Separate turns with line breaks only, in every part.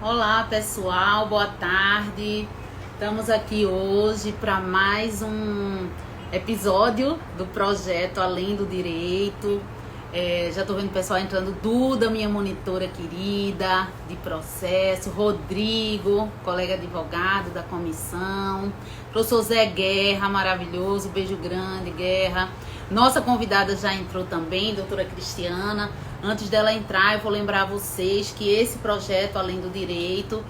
Olá, pessoal, boa tarde. Estamos aqui hoje para mais um episódio do projeto Além do Direito. Já estou vendo o pessoal entrando. Duda, minha monitora querida de processo, Rodrigo, colega advogado da comissão, professor Zé Guerra, maravilhoso, beijo grande, Guerra. Nossa convidada já entrou também, doutora Cristiana. Antes dela entrar, eu vou lembrar a vocês que esse projeto Além do Direito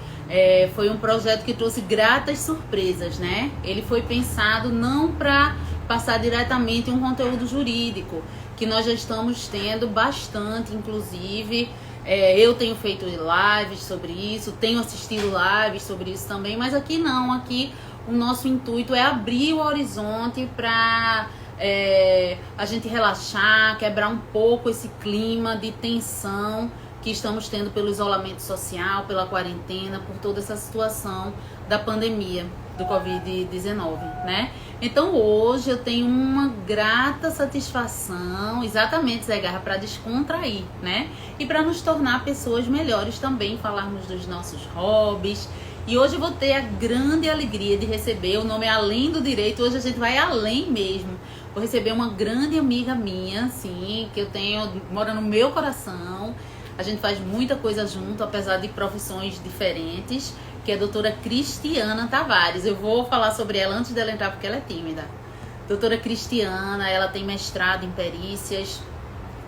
foi um projeto que trouxe gratas surpresas, né? Ele foi pensado não para passar diretamente um conteúdo jurídico, que nós já estamos tendo bastante, inclusive. Eu tenho feito lives sobre isso, tenho assistido lives sobre isso também, mas aqui não, aqui o nosso intuito é abrir o horizonte para a gente relaxar, quebrar um pouco esse clima de tensão que estamos tendo pelo isolamento social, pela quarentena, por toda essa situação da pandemia do Covid-19, né? Então hoje eu tenho uma grata satisfação, exatamente, Zé Garra, para descontrair, né? E para nos tornar pessoas melhores também, falarmos dos nossos hobbies. E hoje eu vou ter a grande alegria de receber, o nome é Além do Direito, hoje a gente vai além mesmo. Vou receber uma grande amiga minha, assim, que eu tenho, mora no meu coração. A gente faz muita coisa junto, apesar de profissões diferentes, que é a doutora Cristiana Tavares. Eu vou falar sobre ela antes dela entrar, porque ela é tímida. Doutora Cristiana, ela tem mestrado em perícias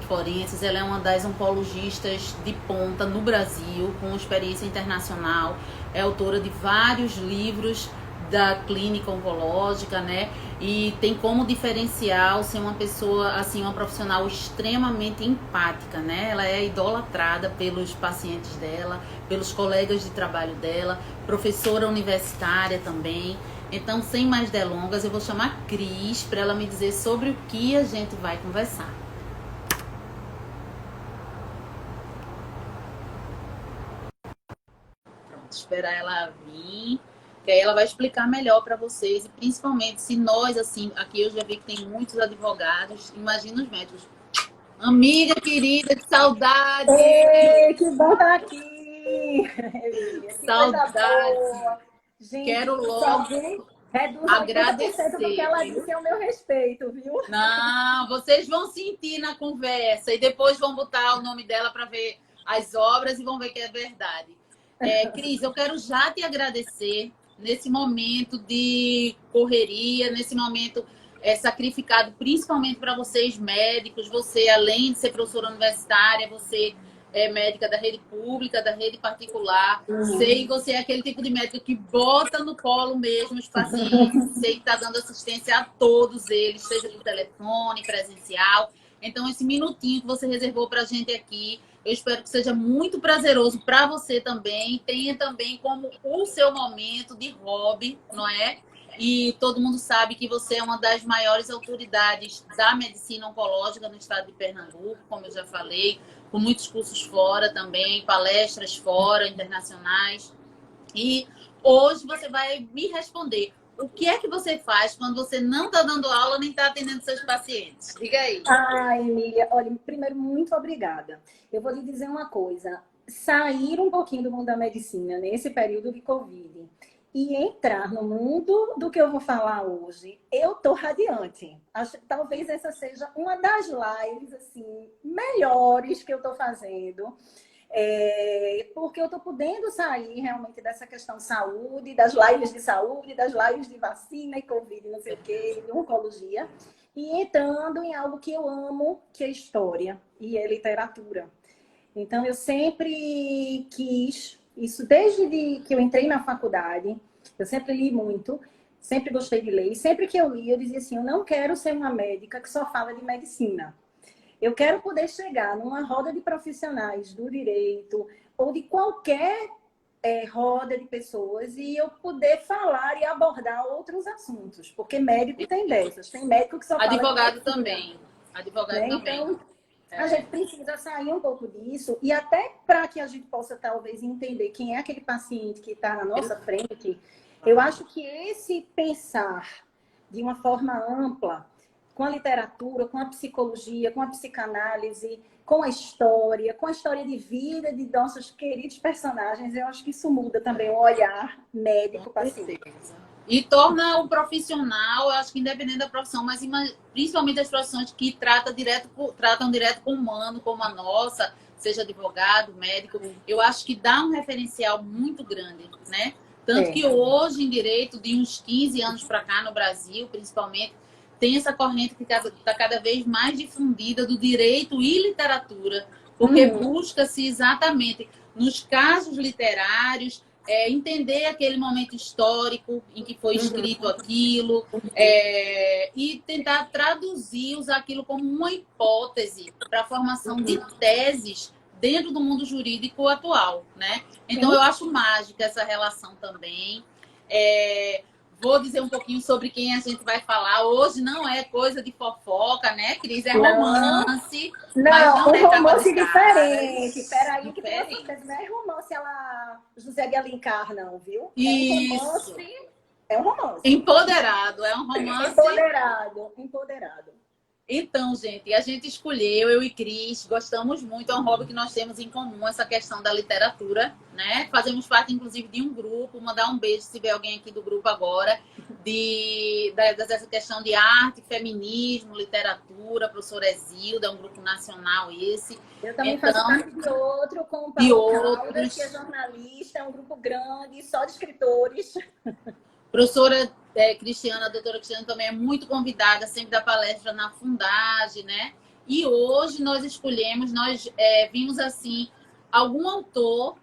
forenses, ela é uma das oncologistas de ponta no Brasil, com experiência internacional, é autora de vários livros da clínica oncológica, né? E tem como diferencial ser uma pessoa, assim, uma profissional extremamente empática, né? Ela é idolatrada pelos pacientes dela, pelos colegas de trabalho dela, professora universitária também. Então, sem mais delongas, eu vou chamar a Cris para ela me dizer sobre o que a gente vai conversar. Pronto, esperar ela vir, que aí ela vai explicar melhor para vocês, e principalmente se nós, assim, aqui eu já vi que tem muitos advogados, imagina os médicos. Amiga querida, que saudade!
Ei, que bom estar aqui, Emília. Que coisa
Saudade!
boa. Gente,
Quero
se alguém
logo
reduz 80% do que
agradecer,
ela
viu?
disse ao meu respeito, viu?
Não, vocês vão sentir na conversa e depois vão botar o nome dela para ver as obras e vão ver que é verdade. Cris, eu quero já te agradecer nesse momento de correria, nesse momento sacrificado, principalmente para vocês médicos. Você, além de ser professora universitária, você é médica da rede pública, da rede particular. Sei que você é aquele tipo de médico que bota no colo mesmo os pacientes. Sei que está dando assistência a todos eles, seja por telefone, presencial. Então, esse minutinho que você reservou para a gente aqui, eu espero que seja muito prazeroso para você também. Tenha também como o seu momento de hobby, não é? E todo mundo sabe que você é uma das maiores autoridades da medicina oncológica no estado de Pernambuco, como eu já falei, com muitos cursos fora também, palestras fora, internacionais. E hoje você vai me responder o que é que você faz quando você não está dando aula nem está atendendo seus pacientes. Diga aí.
Ai, Emília, olha, primeiro, muito obrigada. Eu vou lhe dizer uma coisa. Sair um pouquinho do mundo da medicina nesse período de Covid e entrar no mundo do que eu vou falar hoje, eu tô radiante. Talvez essa seja uma das lives assim melhores que eu tô fazendo. Porque eu estou podendo sair realmente dessa questão de saúde, das lives, das lives de vacina e Covid, não sei o quê, de oncologia, e entrando em algo que eu amo, que é história e é literatura. Então, eu sempre quis, isso desde que eu entrei na faculdade, eu sempre li muito, sempre gostei de ler, e sempre que eu li, eu dizia assim, eu não quero ser uma médica que só fala de medicina. Eu quero poder chegar numa roda de profissionais do direito ou de qualquer roda de pessoas e eu poder falar e abordar outros assuntos, porque médico tem dessas, tem médico que só fala de
Advogado
medicina,
também. Advogado
né?
também.
Então, a gente precisa sair um pouco disso e até para que a gente possa talvez entender quem é aquele paciente que está na nossa frente, eu acho que esse pensar de uma forma ampla com a literatura, com a psicologia, com a psicanálise, com a história de vida de nossos queridos personagens. Eu acho que isso muda também o olhar médico-paciente.
E torna o profissional, eu acho que independente da profissão, mas principalmente as profissões que tratam direto com o humano, como a nossa, seja advogado, médico, eu acho que dá um referencial muito grande, né? Tanto que hoje, em direito, de uns 15 anos para cá, no Brasil, principalmente, tem essa corrente que está cada vez mais difundida do direito e literatura, porque busca-se exatamente nos casos literários entender aquele momento histórico em que foi escrito aquilo e tentar traduzir, usar aquilo como uma hipótese para a formação de teses dentro do mundo jurídico atual, né? Então, eu acho mágica essa relação também. Vou dizer um pouquinho sobre quem a gente vai falar. Hoje não é coisa de fofoca, né, Cris? É romance.
Não,
mas
um romance diferente.
Peraí,
que tem certeza, não é romance José de Alencar, não, viu?
Isso.
É um romance.
Empoderado, é um romance.
Empoderado.
Então, gente, a gente escolheu, eu e Cris, gostamos muito, é um hobby que nós temos em comum, essa questão da literatura, né? Fazemos parte, inclusive, de um grupo, mandar um beijo se tiver alguém aqui do grupo agora, dessa questão de arte, feminismo, literatura, professora Exilda, é um grupo nacional esse.
Eu também faço parte de outro, com o Paulo Caldas, que é jornalista, é um grupo grande, só de escritores.
Professora Cristiana, a doutora Cristiana também é muito convidada, sempre dá palestra na Fundage, né? E hoje nós escolhemos, vimos assim, algum autor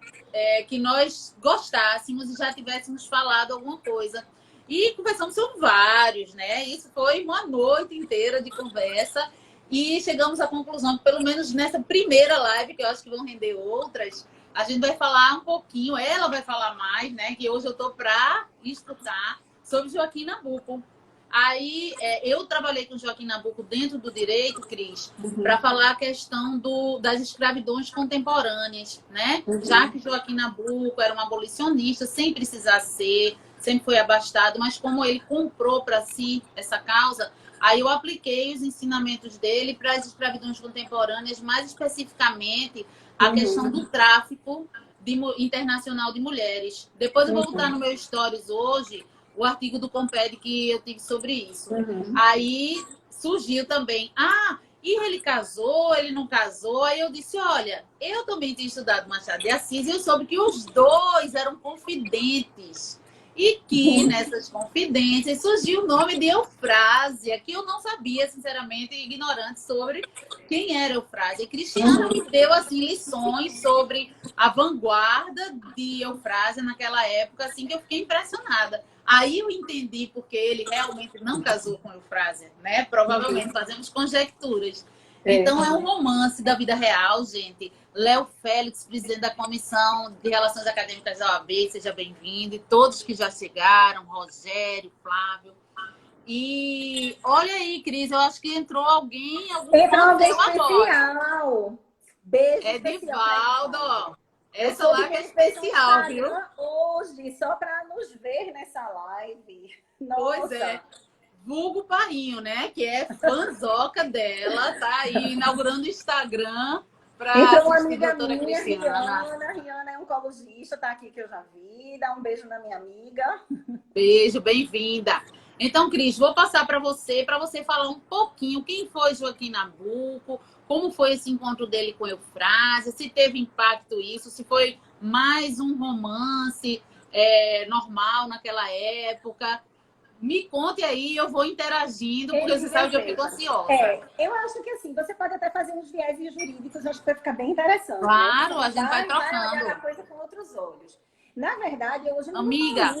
que nós gostássemos e já tivéssemos falado alguma coisa. E conversamos sobre vários, né? Isso foi uma noite inteira de conversa e chegamos à conclusão que, pelo menos nessa primeira live, que eu acho que vão render outras, a gente vai falar um pouquinho, ela vai falar mais, né? Que hoje eu tô para escutar sobre Joaquim Nabuco. Aí eu trabalhei com Joaquim Nabuco dentro do direito, Cris, para falar a questão das escravidões contemporâneas, né? Já que Joaquim Nabuco era um abolicionista, sem precisar ser, sempre foi abastado, mas como ele comprou para si essa causa, aí eu apliquei os ensinamentos dele para as escravidões contemporâneas, mais especificamente a questão do tráfico internacional de mulheres. Depois eu vou botar no meu stories hoje o artigo do Comped que eu tive sobre isso. Aí surgiu também, e ele casou, ele não casou? Aí eu disse, olha, eu também tinha estudado Machado de Assis e eu soube que os dois eram confidentes. E que nessas confidências surgiu o nome de Eufrásia, que eu não sabia, sinceramente, ignorante sobre quem era Eufrásia. E Cristiana me deu assim, lições sobre a vanguarda de Eufrásia naquela época, assim, que eu fiquei impressionada. Aí eu entendi porque ele realmente não casou com Eufrásia, né? Provavelmente fazemos conjecturas. Então, é um romance da vida real, gente. Léo Félix, presidente da Comissão de Relações Acadêmicas da OAB, seja bem-vindo. E todos que já chegaram, Rogério, Flávio. E olha aí, Cris, eu acho que entrou alguém
especial. Beijo
Edivaldo, ó. Essa live é especial, viu?
Hoje, só para nos ver nessa live. Nossa.
Pois é. Vulgo Parrinho, né? Que é fãzoca dela, tá aí inaugurando o Instagram para
então,
assistir
amiga
a doutora
minha,
Cristiana.
Rihanna é oncologista, tá aqui que eu já vi. Dá um beijo na minha amiga.
Beijo, bem-vinda. Então, Cris, vou passar para você falar um pouquinho quem foi Joaquim Nabuco, como foi esse encontro dele com Eufrásia, se teve impacto isso, se foi mais um romance normal naquela época. Me conte aí, eu vou interagindo, porque você sabe que eu fico ansiosa.
Eu acho que assim, você pode até fazer uns viés jurídicos, acho que vai ficar bem interessante.
Claro,
né?
a gente vai trocando.
Vai olhar a coisa com outros olhos. Na verdade, hoje não
Amiga,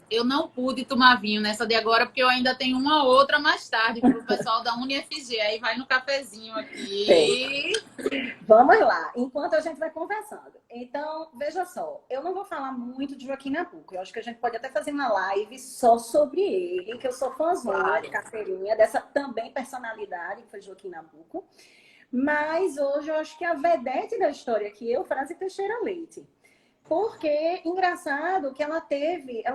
eu não pude tomar vinho nessa de agora, porque eu ainda tenho uma outra mais tarde para o pessoal da UniFG. Aí vai no cafezinho aqui.
Vamos lá, enquanto a gente vai conversando. Então, veja só, eu não vou falar muito de Joaquim Nabuco. Eu acho que a gente pode até fazer uma live só sobre ele, que eu sou fãzona de carteirinha, dessa também personalidade que foi Joaquim Nabuco. Mas hoje eu acho que a vedete da história aqui é Eufrásia Teixeira Leite. Porque, engraçado, que ela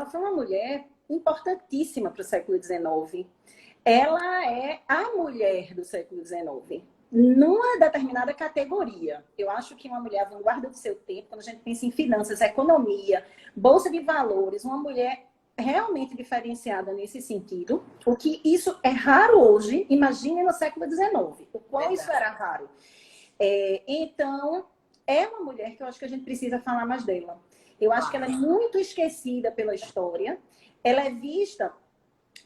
foi uma mulher importantíssima para o século XIX. Ela é a mulher do século XIX. numa determinada categoria. Eu acho que uma mulher vanguarda do seu tempo, quando a gente pensa em finanças, economia, bolsa de valores, uma mulher realmente diferenciada nesse sentido, o que isso é raro hoje, imagine no século XIX, o quão isso era raro. Então, é uma mulher que eu acho que a gente precisa falar mais dela. Eu acho que ela é muito esquecida pela história, ela é vista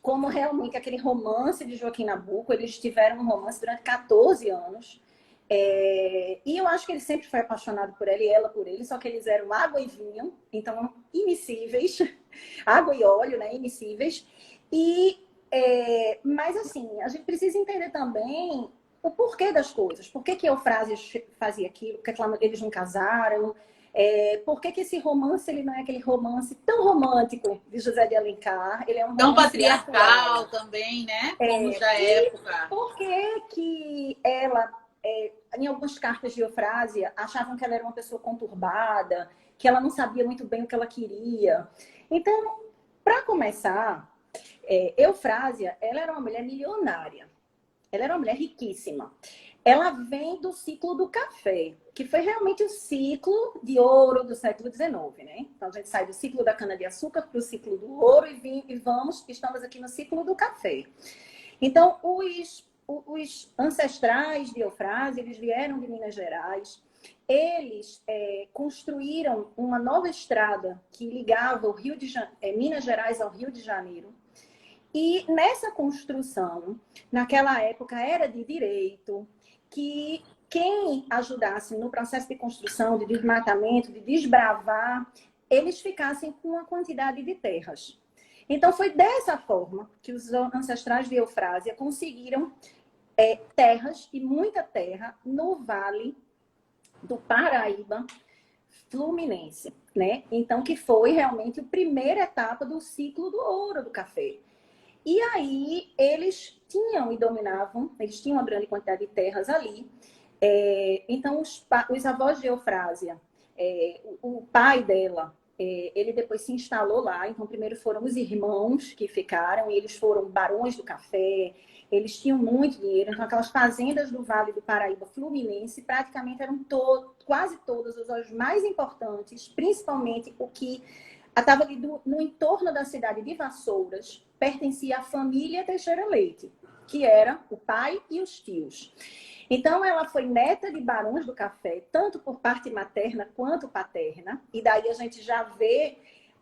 como realmente aquele romance de Joaquim Nabuco. Eles tiveram um romance durante 14 anos. E eu acho que ele sempre foi apaixonado por ela e ela por ele, só que eles eram água e vinho, então imissíveis, água e óleo, né? Imissíveis. Mas assim, a gente precisa entender também o porquê das coisas. Por que que Eufrásia fazia aquilo? Por que eles não casaram? Por que que esse romance ele não é aquele romance tão romântico de José de Alencar? Ele é um
Tão
romance
patriarcal
atual.
também, né? Como da época.
Por que que ela, em algumas cartas de Eufrásia, achavam que ela era uma pessoa conturbada, que ela não sabia muito bem o que ela queria? Então, para começar, Eufrásia, ela era uma mulher milionária. Ela era uma mulher riquíssima. Ela vem do ciclo do café, que foi realmente o ciclo de ouro do século XIX, né? Então, a gente sai do ciclo da cana-de-açúcar para o ciclo do ouro estamos aqui no ciclo do café. Então, os ancestrais de Eufrásia, eles vieram de Minas Gerais. Eles construíram uma nova estrada que ligava Minas Gerais ao Rio de Janeiro. E nessa construção, naquela época, era de direito que quem ajudasse no processo de construção, de desmatamento, de desbravar, eles ficassem com uma quantidade de terras. Então, foi dessa forma que os ancestrais de Eufrásia conseguiram terras, e muita terra, no Vale do Paraíba Fluminense, né? Então, que foi realmente a primeira etapa do ciclo do ouro do café. E aí, eles tinham e dominavam, eles tinham uma grande quantidade de terras ali. Então, os avós de Eufrásia, o pai dela, ele depois se instalou lá. Então, primeiro foram os irmãos que ficaram, e eles foram barões do café, eles tinham muito dinheiro. Então, aquelas fazendas do Vale do Paraíba Fluminense praticamente eram quase todas as mais importantes, principalmente o que estava ali no entorno da cidade de Vassouras, pertencia à família Teixeira Leite, que era o pai e os tios. Então, ela foi neta de barões do café, tanto por parte materna quanto paterna, e daí a gente já vê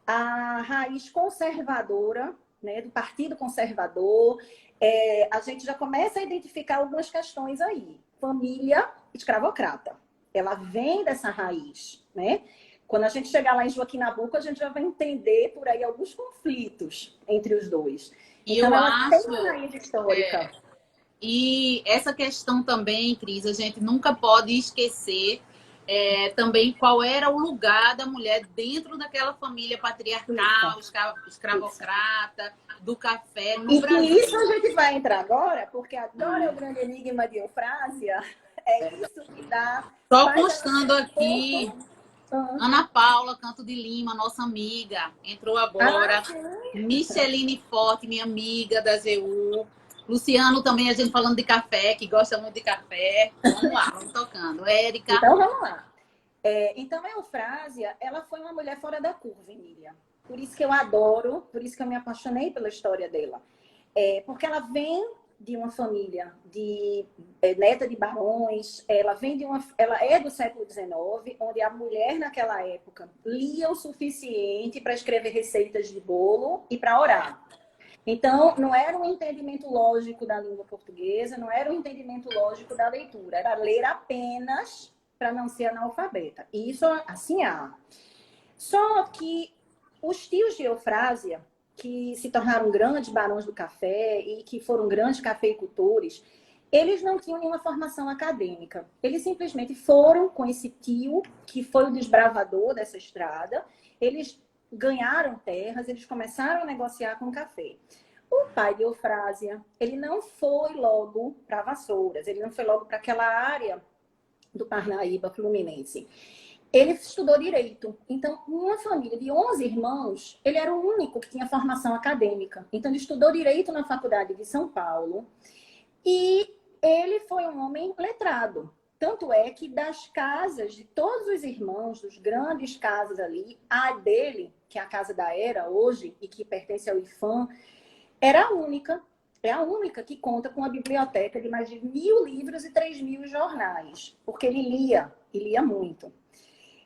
a raiz conservadora, né, do Partido Conservador. A gente já começa a identificar algumas questões aí. Família escravocrata. Ela vem dessa raiz, né? Quando a gente chegar lá em Joaquim Nabuco, a gente já vai entender por aí alguns conflitos entre os dois. Então, ela tem uma raiz histórica.
E essa questão também, Cris, a gente nunca pode esquecer também qual era o lugar da mulher dentro daquela família patriarcal, escravocrata, do café no Brasil.
E isso a gente vai entrar agora, porque agora é o grande enigma de Eufrásia. É isso que dá...
Só constando aqui... Ana Paula Canto de Lima, nossa amiga, entrou agora. Micheline Forte, minha amiga da GU. Luciano também, a gente falando de café, que gosta muito de café. Vamos lá, vamos tocando. Érica.
Então, vamos lá. Então, a Eufrásia, ela foi uma mulher fora da curva, Emília. Por isso que eu adoro, por isso que eu me apaixonei pela história dela. Porque ela vem de uma família de neta de barões, ela é do século XIX, onde a mulher naquela época lia o suficiente para escrever receitas de bolo e para orar. Então, não era um entendimento lógico da língua portuguesa, não era um entendimento lógico da leitura, era ler apenas para não ser analfabeta. E isso, assim, há. Só que os tios de Eufrásia, que se tornaram grandes barões do café e que foram grandes cafeicultores, eles não tinham nenhuma formação acadêmica. Eles simplesmente foram com esse tio, que foi o desbravador dessa estrada. Eles ganharam terras, eles começaram a negociar com café. O pai de Eufrásia, ele não foi logo para Vassouras, ele não foi logo para aquela área do Parnaíba Fluminense. Ele estudou direito. Então, uma família de 11 irmãos, ele era o único que tinha formação acadêmica. Então, ele estudou direito na Faculdade de São Paulo. E ele foi um homem letrado. Tanto é que das casas de todos os irmãos, dos grandes casas ali, a dele, que é a casa da Era hoje, e que pertence ao IFAM, era a única, é a única que conta com uma biblioteca de mais de 1.000 livros e 3.000 jornais, porque ele lia, e lia muito.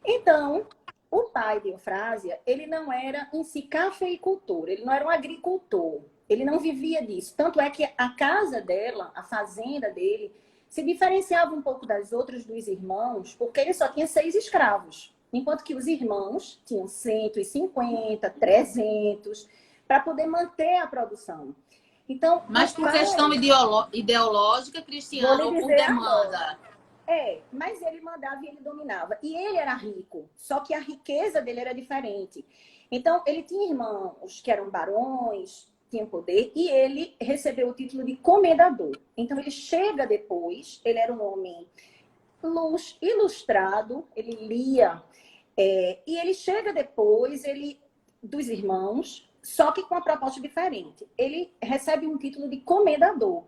Então, o pai de Eufrásia, ele não era em si cafeicultor, ele não era um agricultor, ele não vivia disso. Tanto é que a casa dela, a fazenda dele, se diferenciava um pouco das outras dos irmãos, porque ele só tinha 6 escravos, enquanto que os irmãos tinham 150, 300, para poder manter a produção. Então,
Mas por questão ideológica, Cristiano, ou por demanda?
Mas ele mandava e ele dominava. E ele era rico, só que a riqueza dele era diferente. Então, ele tinha irmãos que eram barões, tinham poder, e ele recebeu o título de comendador. Então, ele chega depois, ele era um homem ilustrado, ele lia, e ele chega depois, dos irmãos, só que com uma proposta diferente. Ele recebe um título de comendador.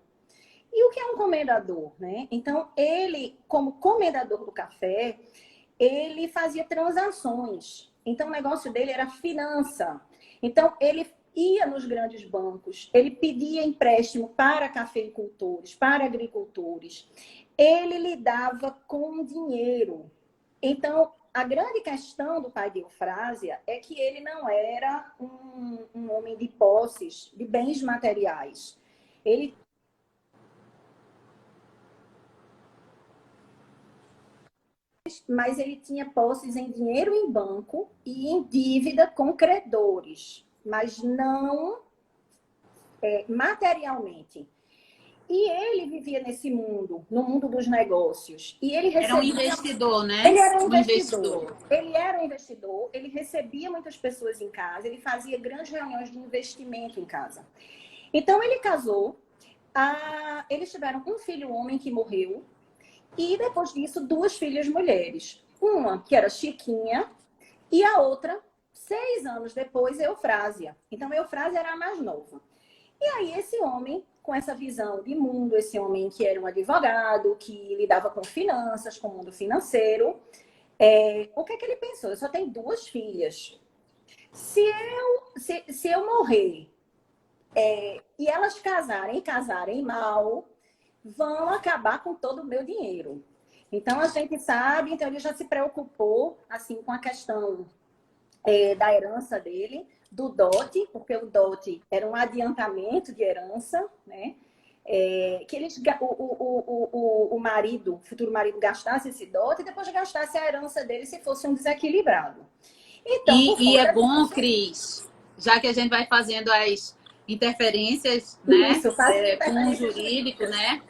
E o que é um comendador, né? Então, ele, como comendador do café, ele fazia transações. Então, o negócio dele era finança. Então, ele ia nos grandes bancos, ele pedia empréstimo para cafeicultores, para agricultores. Ele lidava com dinheiro. Então, a grande questão do pai de Eufrásia é que ele não era um homem de posses, de bens materiais. Mas ele tinha posses em dinheiro em banco e em dívida com credores, mas não materialmente. E ele vivia nesse mundo, no mundo dos negócios. E ele recebia...
Era um investidor, né?
Ele era um investidor. Ele era um investidor, ele recebia muitas pessoas em casa, ele fazia grandes reuniões de investimento em casa. Então, ele casou, eles tiveram um filho homem que morreu, e depois disso, 2 filhas mulheres. Uma que era Chiquinha e a outra, 6 anos depois, Eufrásia. Então, Eufrásia era a mais nova. E aí, esse homem, com essa visão de mundo, esse homem que era um advogado, que lidava com finanças, com o mundo financeiro, o que é que ele pensou? Eu só tenho 2 filhas. Se eu morrer e elas casarem mal, vão acabar com todo o meu dinheiro. Então, a gente sabe, então ele já se preocupou assim, com a questão da herança dele, do dote, porque o dote era um adiantamento de herança, né? Que o marido, o futuro marido, gastasse esse dote e depois gastasse a herança dele se fosse um desequilibrado. Então,
e é bom, Cris, já que a gente vai fazendo as interferências, né?
Isso,
com o jurídico, né?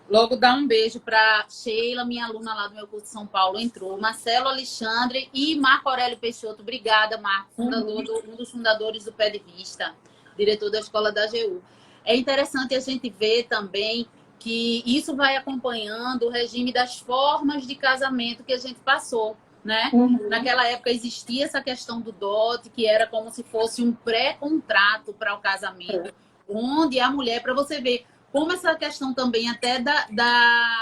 Logo dar um beijo para Sheila, minha aluna lá do meu curso de São Paulo, entrou. Marcelo Alexandre e Marco Aurélio Peixoto. Obrigada, Marco, um dos fundadores do Pé de Vista, diretor da Escola da AGU. É interessante a gente ver também que isso vai acompanhando o regime das formas de casamento que a gente passou, né? Naquela época existia essa questão do dote, que era como se fosse um pré-contrato para o casamento, onde a mulher, para você ver como essa questão também até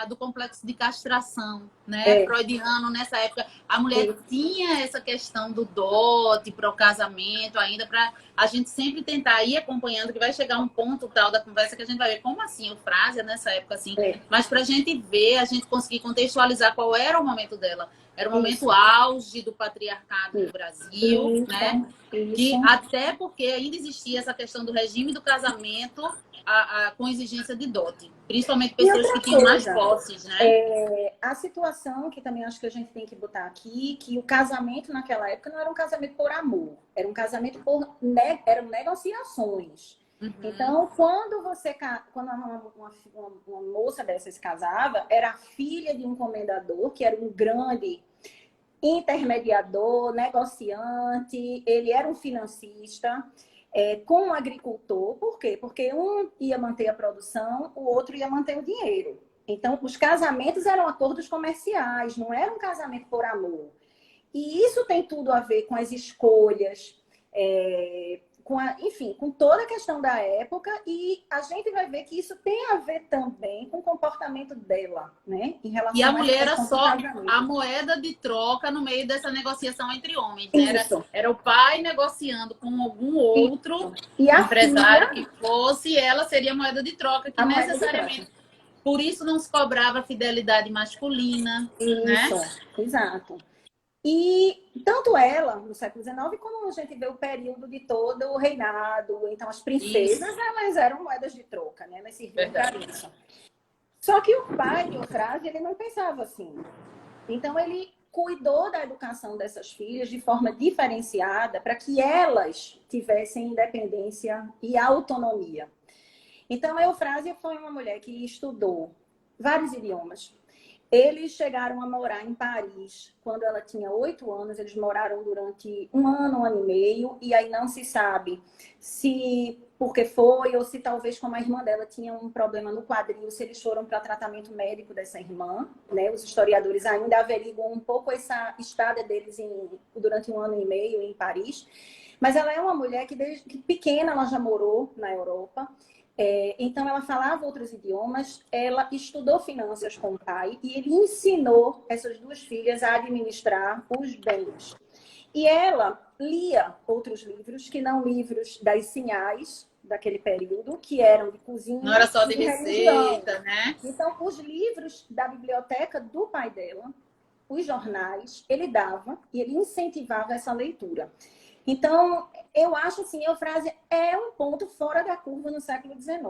do complexo de castração, né? Freudiano, nessa época, a mulher tinha essa questão do dote para o casamento, ainda para a gente sempre tentar ir acompanhando, que vai chegar um ponto tal da conversa que a gente vai ver como assim, Eufrásia, nessa época assim. Mas para a gente ver, a gente conseguir contextualizar qual era o momento dela. Era o momento auge do patriarcado no Brasil, né? Que até porque ainda existia essa questão do regime do casamento com exigência de dote. Principalmente pessoas que tinham mais posses, né?
A situação que também acho que a gente tem que botar aqui, que o casamento naquela época não era um casamento por amor. Era um casamento eram negociações. Então, quando uma moça dessa se casava, era a filha de um comendador, que era um grande intermediador, negociante, ele era um financista, com um agricultor. Por quê? Porque um ia manter a produção, o outro ia manter o dinheiro. Então, os casamentos eram acordos comerciais, não era um casamento por amor. E isso tem tudo a ver com as escolhas, enfim, com toda a questão da época, e a gente vai ver que isso tem a ver também com o comportamento dela, né? Em
E a
relação a essa
mulher era
questão do
só a
casamento.
moeda de troca no meio dessa negociação entre homens, né?
Isso,
Era o pai negociando com algum
isso.
outro
E a
empresário
filha,
que fosse, ela seria a moeda de troca, que
a moeda de
necessariamente,
troca.
por isso não se cobrava fidelidade masculina, né?
Isso, exato. E tanto ela, no século XIX, como a gente vê o período de todo o reinado, então as
Isso,
princesas, elas eram moedas de troca, né? Elas serviam para
verdade.
isso. Só que o pai de Eufrásia, ele não pensava assim. Então, ele cuidou da educação dessas filhas de forma diferenciada para que elas tivessem independência e autonomia. Então, a Eufrásia foi uma mulher que estudou vários idiomas. Eles chegaram a morar em Paris quando ela tinha 8 anos. Eles moraram durante um ano e meio, e aí não se sabe se porque foi ou se talvez como a irmã dela tinha um problema no quadril, se eles foram para tratamento médico dessa irmã, né? Os historiadores ainda averiguam um pouco essa estada deles durante um ano e meio em Paris. Mas ela é uma mulher que desde pequena ela já morou na Europa. Então, ela falava outros idiomas, ela estudou finanças com o pai e ele ensinou essas duas filhas a administrar os bens. E ela lia outros livros, que não livros das sinhais daquele período, que eram de
Não era
cozinha
só
e
de
de religião.
receita, né?
Então, os livros da biblioteca do pai dela, os jornais, ele dava e ele incentivava essa leitura. Então, eu acho assim, a Eufrásia é um ponto fora da curva no século XIX,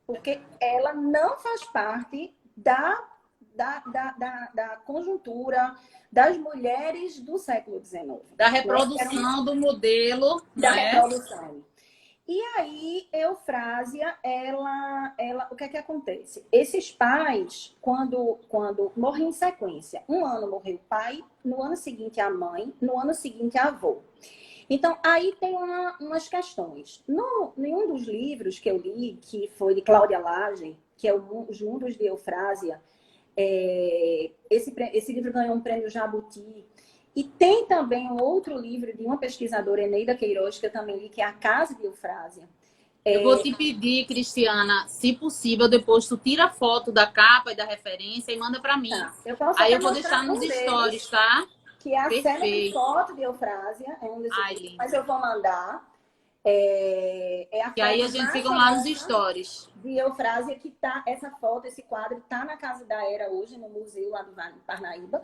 porque ela não faz parte da conjuntura das mulheres do século XIX.
Da
Né?
reprodução do modelo,
Da
né?
reprodução. E aí, Eufrásia, o que é que acontece? Esses pais, quando morrem em sequência, um ano morreu o pai, no ano seguinte a mãe, no ano seguinte a avó. Então, aí tem umas questões. Em um dos livros que eu li, que foi de Cláudia Lage, que é Os Mundos de Eufrásia, esse livro ganhou um prêmio Jabuti. E tem também um outro livro de uma pesquisadora, Eneida Queiroz, que eu também li, que é A Casa de Eufrásia.
Eu vou te pedir, Cristiana, se possível, depois tu tira a foto da capa e da referência e manda para mim.
Tá. Eu posso
Aí
até
eu vou
mostrar
deixar nos
um
stories,
deles,
tá?
que é a célebre
Perfeito.
foto de Eufrásia, é um desses
Ai,
livros,
lindo.
mas eu vou mandar. É a
E aí a
foto
gente
mais
fica lá nos
famosa
stories.
de Eufrásia, que tá, essa foto, esse quadro está na Casa da Era hoje, no museu lá do Vale do Parnaíba.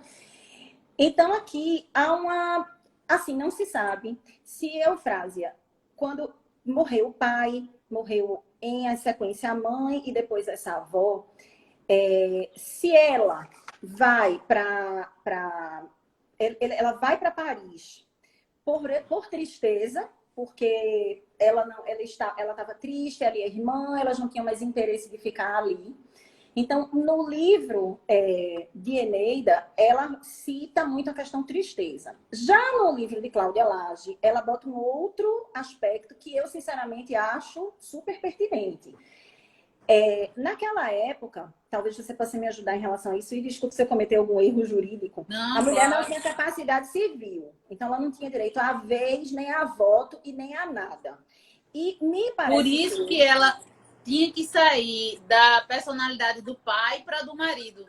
Então aqui há assim, não se sabe se Eufrásia, quando morreu o pai, morreu em sequência a mãe e depois essa avó, se ela vai ela vai para Paris por tristeza, porque ela estava triste, ela e a irmã, elas não tinham mais interesse de ficar ali. Então, no livro de Eneida, ela cita muito a questão tristeza. Já no livro de Cláudia Lage, ela bota um outro aspecto que eu, sinceramente, acho super pertinente. Naquela época, talvez você possa me ajudar em relação a isso, e desculpe se eu cometer algum erro jurídico,
Não,
a mulher não
claro.
tinha capacidade civil, então ela não tinha direito a vez, nem a voto e nem a nada. E me
Por
parece
isso que ela tinha que sair da personalidade do pai para do marido.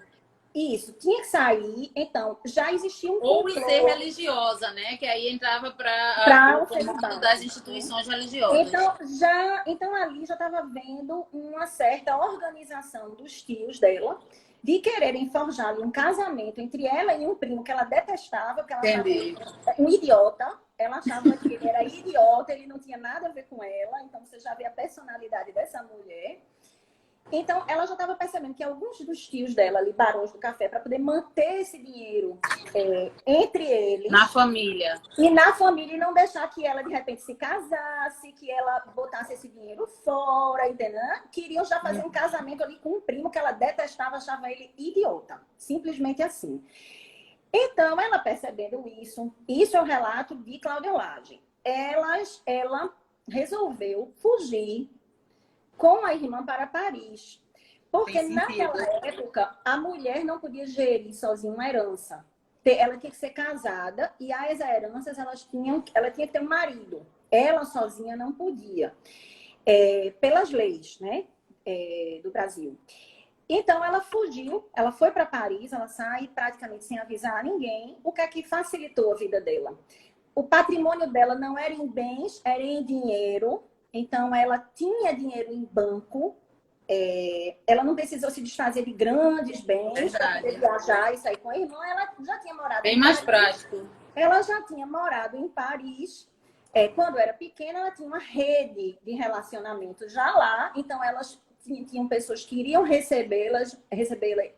isso, tinha que sair, então já existia um
Ou em ser
complô
religiosa, né? Que aí entrava para
para
o
o
comando das
celibato.
instituições religiosas.
Então ali já estava vendo uma certa organização dos tios dela de quererem forjar ali um casamento entre ela e um primo que ela detestava, que ela achava ele
Entendi.
um idiota. Ela achava que ele era idiota, ele não tinha nada a ver com ela. Então você já vê a personalidade dessa mulher. Então, ela já estava percebendo que alguns dos tios dela ali, barões do café, para poder manter esse dinheiro entre eles
Na família.
e na família, e não deixar que ela, de repente, se casasse, que ela botasse esse dinheiro fora, entendeu? Queriam já fazer um casamento ali com um primo que ela detestava, achava ele idiota. Simplesmente assim. Então, ela percebendo isso é o relato de Cláudia Lage. Ela resolveu fugir com a irmã para Paris. Porque naquela época, a mulher não podia gerir sozinha uma herança. ela tinha que ser casada e as heranças ela tinha que ter um marido. Ela sozinha não podia, pelas leis, né, do Brasil. Então ela fugiu, ela foi para Paris, ela sai praticamente sem avisar a ninguém. O que é que facilitou a vida dela? O patrimônio dela não era em bens, era em dinheiro. Então ela tinha dinheiro em banco. Ela não precisou se desfazer de grandes bens para poder viajar e sair com o irmão. Ela já tinha morado
Bem mais prático.
Ela já tinha morado em Paris. Quando era pequena, ela tinha uma rede de relacionamento já lá. Então, elas tinham pessoas que iriam recebê-la.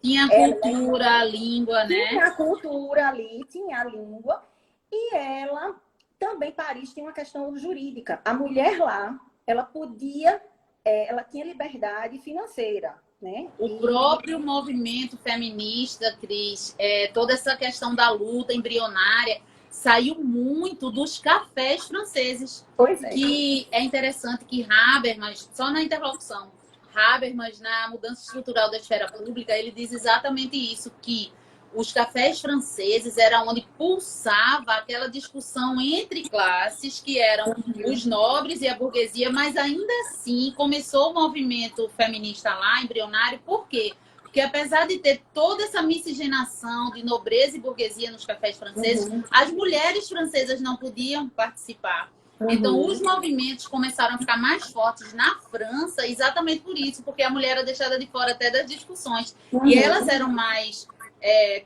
Tinha a cultura, a língua, né?
Tinha a cultura ali, tinha a língua. E ela, também, Paris tinha uma questão jurídica. A mulher lá, ela podia... ela tinha liberdade financeira, né?
O próprio movimento feminista, Cris, toda essa questão da luta embrionária, saiu muito dos cafés franceses.
Pois é.
Que é interessante que Habermas, só na interlocução, Habermas, na mudança estrutural da esfera pública, ele diz exatamente isso, que os cafés franceses era onde pulsava aquela discussão entre classes, que eram os nobres e a burguesia, mas ainda assim começou o movimento feminista lá, embrionário. Por quê? Porque apesar de ter toda essa miscigenação de nobreza e burguesia nos cafés franceses, as mulheres francesas não podiam participar. Então, os movimentos começaram a ficar mais fortes na França exatamente por isso, porque a mulher era deixada de fora até das discussões. E elas eram mais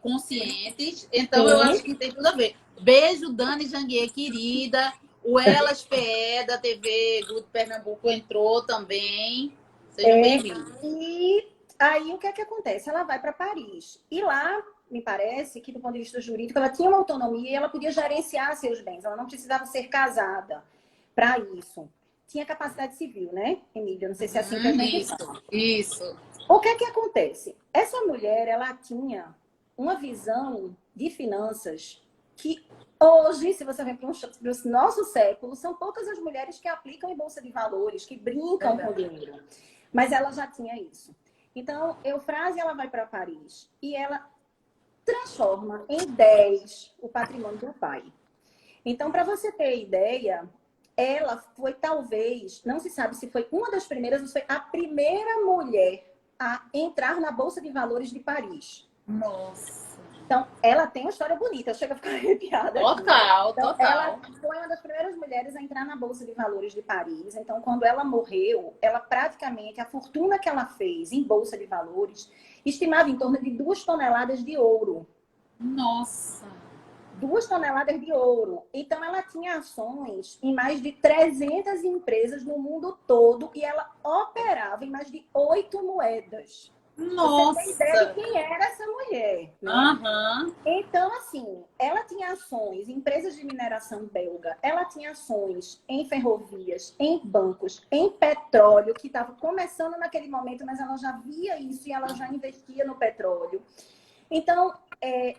conscientes, então eu acho que tem tudo a ver. Beijo, Dani Janguier, querida. O Elas PE da TV Grupo Pernambuco entrou também. Sejam bem-vindos.
E aí, o que é que acontece? Ela vai para Paris. E lá, me parece que, do ponto de vista jurídico, ela tinha uma autonomia e ela podia gerenciar seus bens. Ela não precisava ser casada para isso. Tinha capacidade civil, né, Emília? Não sei se é assim que a gente fala.
Isso.
O que é que acontece? Essa mulher, ela tinha uma visão de finanças que hoje, se você vem para o nosso século, são poucas as mulheres que aplicam em bolsa de valores, que brincam com dinheiro. Mas ela já tinha isso. Então, Eufrásia, ela vai para Paris e ela transforma em 10 o patrimônio do pai. Então, para você ter ideia, ela foi talvez, não se sabe se foi uma das primeiras ou se foi a primeira mulher a entrar na Bolsa de Valores de Paris.
Nossa.
Então, ela tem uma história bonita, eu chego a ficar arrepiada.
Total,
então,
total.
Ela foi uma das primeiras mulheres a entrar na Bolsa de Valores de Paris. Então, quando ela morreu, ela praticamente, a fortuna que ela fez em Bolsa de Valores, estimava em torno de 2 toneladas de ouro.
Nossa!
2 toneladas de ouro. Então, ela tinha ações em mais de 300 empresas no mundo todo e ela operava em mais de 8 moedas.
Nossa!
Você tem ideia de quem era essa mulher, né? Então, assim, ela tinha ações em empresas de mineração belga, ela tinha ações em ferrovias, em bancos, em petróleo, que estava começando naquele momento, mas ela já via isso e ela já investia no petróleo. Então,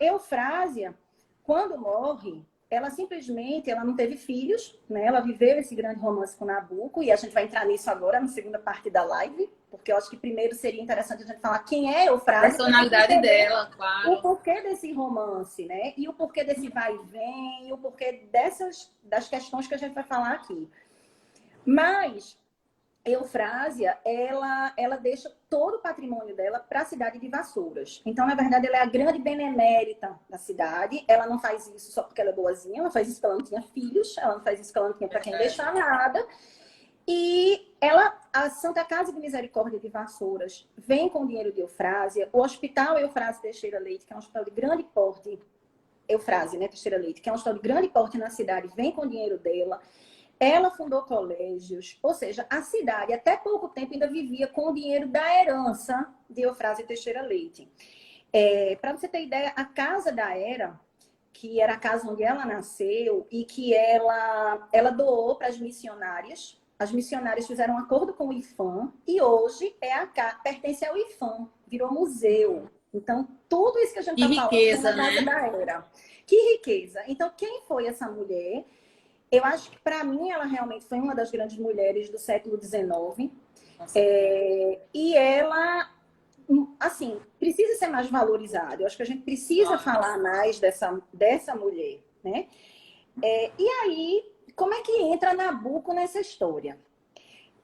Eufrásia, quando morre, ela simplesmente não teve filhos, né? Ela viveu esse grande romance com Nabucco, e a gente vai entrar nisso agora, na segunda parte da live, porque eu acho que primeiro seria interessante a gente falar quem é Eufrásia.
A personalidade dela, claro.
O porquê desse romance, né? E o porquê desse vai e vem, e o porquê das questões que a gente vai falar aqui. Mas Eufrásia, ela deixa todo o patrimônio dela para a cidade de Vassouras. Então, na verdade, ela é a grande benemérita da cidade. Ela não faz isso só porque ela é boazinha, ela faz isso porque ela não tinha filhos, ela não faz isso porque ela não tinha para quem deixar nada. E a Santa Casa de Misericórdia de Vassouras vem com o dinheiro de Eufrásia. O Hospital Eufrásia Teixeira Leite, que é um hospital de grande porte, Eufrásia, né, Teixeira Leite, que é um hospital de grande porte na cidade, vem com o dinheiro dela. Ela fundou colégios, ou seja, a cidade até pouco tempo ainda vivia com o dinheiro da herança de Eufrásia Teixeira Leite. Para você ter ideia, a Casa da Era, que era a casa onde ela nasceu e que ela doou para as missionárias. As missionárias fizeram um acordo com o IFAM e hoje pertence ao IFAM, virou museu. Então, tudo isso que a gente está falando é na Casa da Era. Que riqueza! Então, quem foi essa mulher? Eu acho que, para mim, ela realmente foi uma das grandes mulheres do século XIX. E ela assim, precisa ser mais valorizado. Eu acho que a gente precisa falar mais dessa mulher, né? E aí, como é que entra Nabucco nessa história?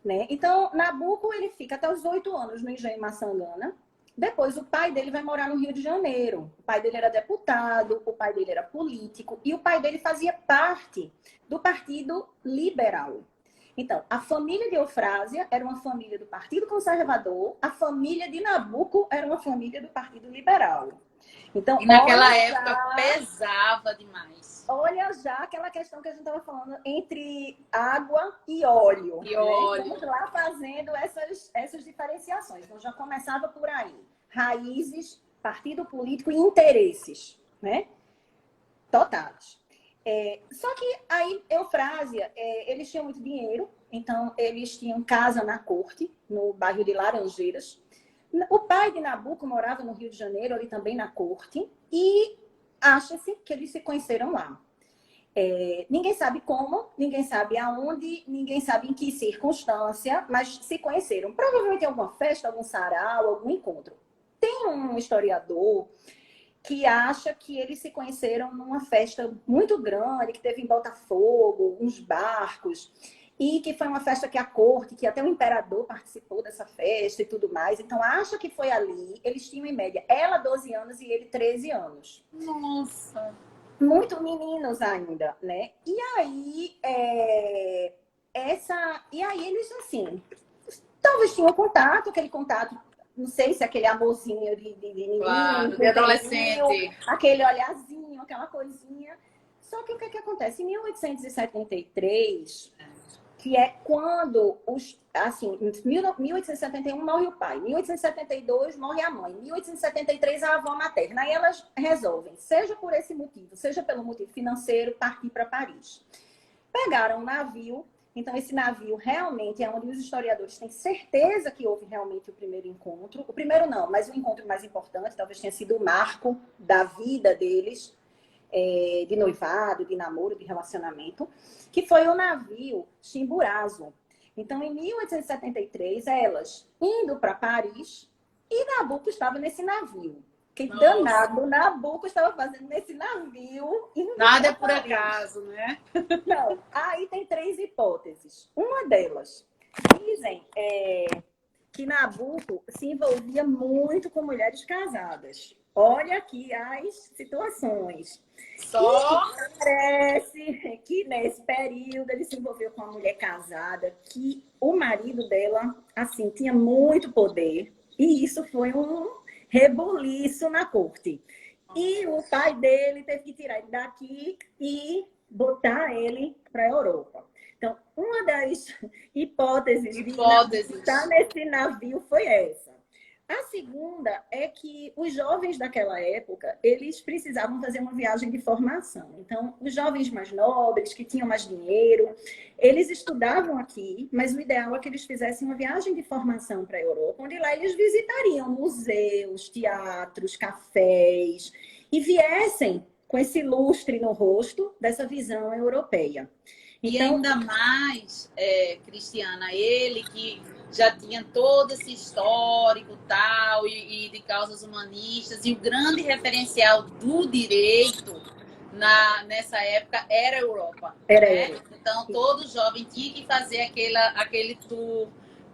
Né? Então, Nabucco, ele fica até os 8 anos no Engenho Maçangana. Depois, o pai dele vai morar no Rio de Janeiro. O pai dele era deputado, o pai dele era político, e o pai dele fazia parte do Partido Liberal. Então, a família de Eufrásia era uma família do Partido Conservador, a família de Nabucco era uma família do Partido Liberal. Então,
e naquela época pesava demais.
Olha já aquela questão que a gente estava falando entre água e óleo.
E óleo.
Estamos lá fazendo essas diferenciações. Então, já começava por aí. Raízes, partido político e interesses, né? Totais. Só que aí, Eufrásia, eles tinham muito dinheiro, então eles tinham casa na corte, no bairro de Laranjeiras. O pai de Nabucco morava no Rio de Janeiro, ali também na corte, e acha-se que eles se conheceram lá. Ninguém sabe como, ninguém sabe aonde, ninguém sabe em que circunstância, mas se conheceram. Provavelmente em alguma festa, algum sarau, algum encontro. Tem um historiador que acha que eles se conheceram numa festa muito grande, que teve em Botafogo, uns barcos, e que foi uma festa que a corte, que até o imperador participou dessa festa e tudo mais. Então, acha que foi ali. Eles tinham, em média, ela 12 anos e ele 13 anos.
Nossa!
Muito meninos ainda, né? E aí, eles, assim, talvez tinham contato, aquele contato, não sei se aquele amorzinho de menino,
claro, de adolescente.
Aquele olharzinho, aquela coisinha. Só que o que acontece? Em 1873, que é quando em 1871 morre o pai, em 1872 morre a mãe, em 1873 a avó materna. Aí elas resolvem, seja por esse motivo, seja pelo motivo financeiro, partir para Paris. Pegaram um navio, então esse navio realmente é onde os historiadores têm certeza que houve realmente o primeiro encontro. O primeiro não, mas o encontro mais importante, talvez tenha sido o marco da vida deles, de noivado, de namoro, de relacionamento, que foi o navio Chimborazo. Então, em 1873, elas indo para Paris, e Nabucco estava nesse navio. Que danado Nabucco estava fazendo nesse navio.
Nada é por acaso, né?
Não, aí tem 3 hipóteses. Uma delas, dizem que Nabucco se envolvia muito com mulheres casadas. Olha aqui as situações.
Só
parece que nesse período ele se envolveu com uma mulher casada, que o marido dela, assim, tinha muito poder. E isso foi um rebuliço na corte. E o pai dele teve que tirar ele daqui e botar ele para a Europa. Então, uma das hipóteses de estar nesse navio foi essa. A segunda é que os jovens daquela época, eles precisavam fazer uma viagem de formação. Então, os jovens mais nobres, que tinham mais dinheiro, eles estudavam aqui, mas o ideal é que eles fizessem uma viagem de formação para a Europa, onde lá eles visitariam museus, teatros, cafés, e viessem com esse lustre no rosto dessa visão europeia.
E ainda mais, Cristiana, ele que já tinha todo esse histórico tal, e de causas humanistas, e o grande referencial do direito nessa época era a Europa. Então, todo jovem tinha que fazer aquele tour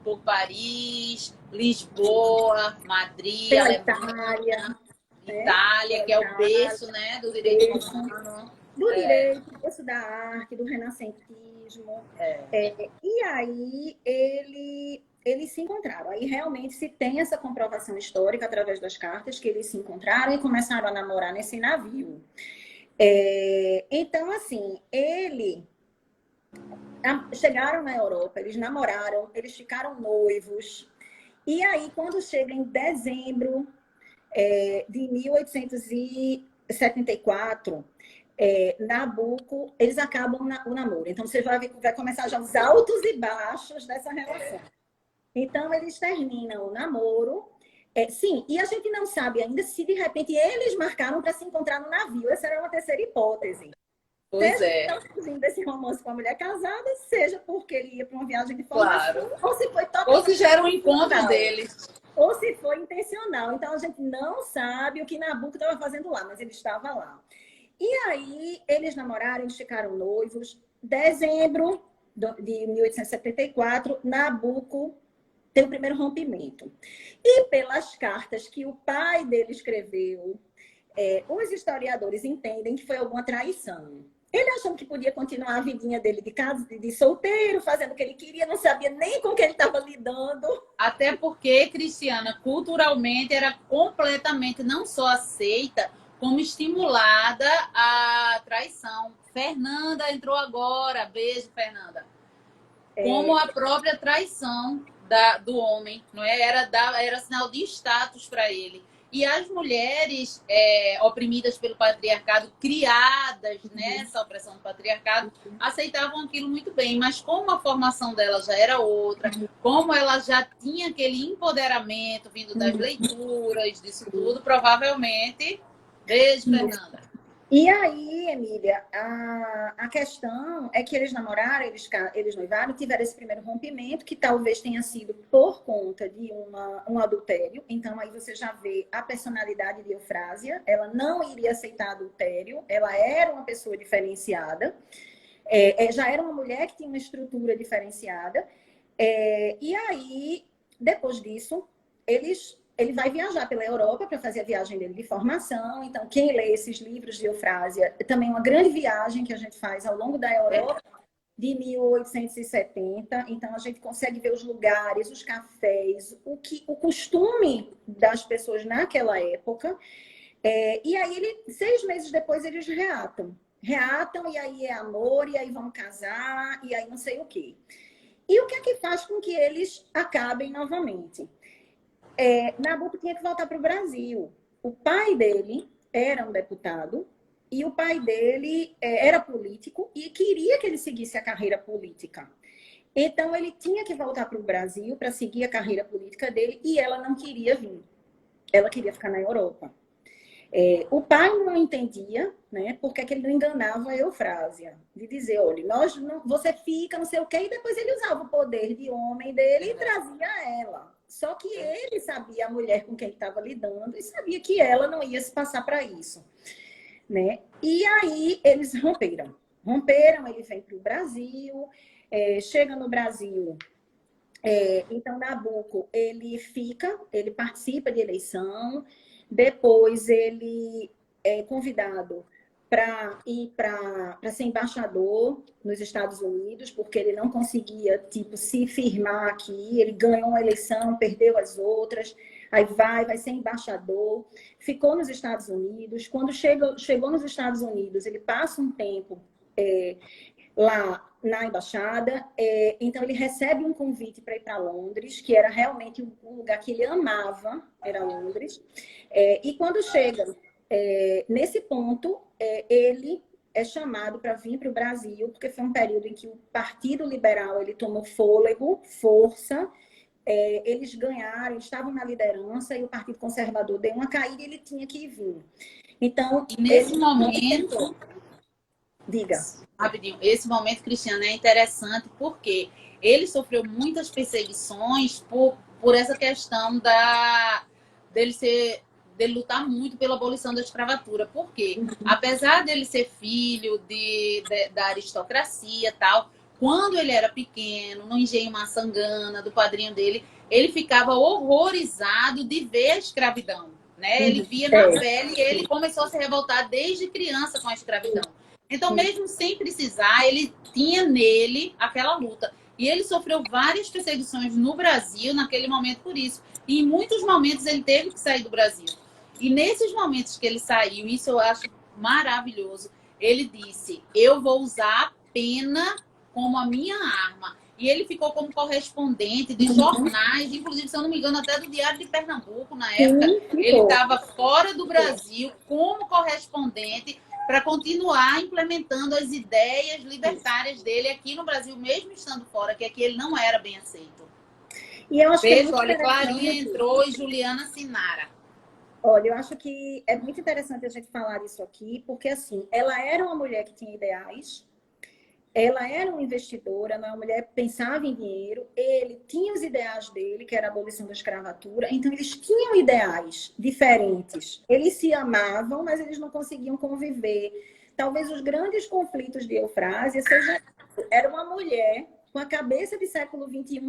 por Paris, Lisboa, Madrid, Alemanha, Itália, que é o berço, né, do direito romano.
Do direito, do berço da arte, do renascentismo. E aí eles se encontraram. Aí realmente se tem essa comprovação histórica através das cartas que eles se encontraram e começaram a namorar nesse navio. Então, assim, chegaram na Europa, eles namoraram, eles ficaram noivos. E aí, quando chega em dezembro de 1874, Nabucco, eles acabam o namoro. Então, você vai começar já os altos e baixos dessa relação. Então, eles terminam o namoro. Sim, e a gente não sabe ainda se, de repente, eles marcaram para se encontrar no navio. Essa era uma terceira hipótese.
Pois
seja fugindo desse romance com a mulher casada, seja porque ele ia para uma viagem de formação,
claro.
ou se foi totalmente...
Ou se já era um encontro deles.
ou se foi intencional. Então, a gente não sabe o que Nabucco estava fazendo lá, mas ele estava lá. E aí, eles namoraram, eles ficaram noivos. Dezembro de 1874, Nabucco tem o primeiro rompimento. E pelas cartas que o pai dele escreveu, os historiadores entendem que foi alguma traição. Ele achando que podia continuar a vidinha dele de casa, de solteiro, fazendo o que ele queria, não sabia nem com o que ele estava lidando.
Até porque, Cristiana, culturalmente era completamente não só aceita, como estimulada a traição. Fernanda entrou agora. Beijo, Fernanda. Como a própria traição do homem, não é? Era sinal de status para ele. E as mulheres oprimidas pelo patriarcado, criadas nessa opressão do patriarcado, aceitavam aquilo muito bem. Mas como a formação dela já era outra, como ela já tinha aquele empoderamento vindo das leituras, disso tudo, provavelmente... Beijo, Fernanda.
E aí, Emília, a questão é que eles namoraram, eles noivaram, tiveram esse primeiro rompimento, que talvez tenha sido por conta de um adultério. Então, aí você já vê a personalidade de Eufrásia. Ela não iria aceitar adultério, ela era uma pessoa diferenciada. Já era uma mulher que tinha uma estrutura diferenciada. E aí, depois disso, ele vai viajar pela Europa para fazer a viagem dele de formação. Então, quem lê esses livros de Eufrásia, também uma grande viagem que a gente faz ao longo da Europa, de 1870. Então, a gente consegue ver os lugares, os cafés, o costume das pessoas naquela época. E aí, 6 meses depois, eles reatam. E aí é amor, e aí vão casar, e aí não sei o quê. E o que é que faz com que eles acabem novamente? Nabucco tinha que voltar para o Brasil. O pai dele era um deputado e o pai dele era político e queria que ele seguisse a carreira política. Então, ele tinha que voltar para o Brasil para seguir a carreira política dele e ela não queria vir. Ela queria ficar na Europa. O pai não entendia, né, porque que ele não enganava a Eufrásia. De dizer, olha, você fica, não sei o quê, e depois ele usava o poder de homem dele e trazia ela. Só que ele sabia a mulher com quem ele estava lidando e sabia que ela não ia se passar para isso, né? E aí eles romperam. Ele vem para o Brasil, chega no Brasil. Então, Nabucco, ele participa de eleição, depois ele é convidado para ir para ser embaixador nos Estados Unidos, porque ele não conseguia, se firmar aqui. Ele ganhou uma eleição, perdeu as outras, aí vai ser embaixador. Ficou nos Estados Unidos. Quando chegou nos Estados Unidos, ele passa um tempo lá na embaixada. Então, ele recebe um convite para ir para Londres, que era realmente um lugar que ele amava, era Londres. E quando chega nesse ponto, ele é chamado para vir para o Brasil, porque foi um período em que o Partido Liberal ele tomou fôlego, força, eles ganharam, estavam na liderança e o Partido Conservador deu uma caída e ele tinha que vir. Então,
e nesse momento...
Diga.
Rapidinho, esse momento, Cristiano, é interessante porque ele sofreu muitas perseguições por essa questão dele lutar muito pela abolição da escravatura. Por quê? Apesar dele ser filho da aristocracia e tal, quando ele era pequeno, no engenho Maçangana, do padrinho dele, ele ficava horrorizado de ver a escravidão, né? Ele via na pele e ele começou a se revoltar desde criança com a escravidão. Então, mesmo sem precisar, ele tinha nele aquela luta. E ele sofreu várias perseguições no Brasil naquele momento por isso. E em muitos momentos ele teve que sair do Brasil. E nesses momentos que ele saiu, isso eu acho maravilhoso, ele disse, eu vou usar a pena como a minha arma. E ele ficou como correspondente de jornais, inclusive, se eu não me engano, até do Diário de Pernambuco, na época. Ele estava fora do Brasil como correspondente para continuar implementando as ideias libertárias dele aqui no Brasil, mesmo estando fora, que aqui ele não era bem aceito.
E eu acho
Beijo, olha, Clarinha entrou e Juliana Sinara.
Olha, eu acho que é muito interessante a gente falar isso aqui, porque, assim, ela era uma mulher que tinha ideais, Ela era uma investidora, uma mulher que pensava em dinheiro, ele tinha os ideais dele, que era a abolição da escravatura, então eles tinham ideais diferentes. Eles se amavam, mas eles não conseguiam conviver. Talvez os grandes conflitos de Eufrásia sejam... Era uma mulher com a cabeça de século XXI,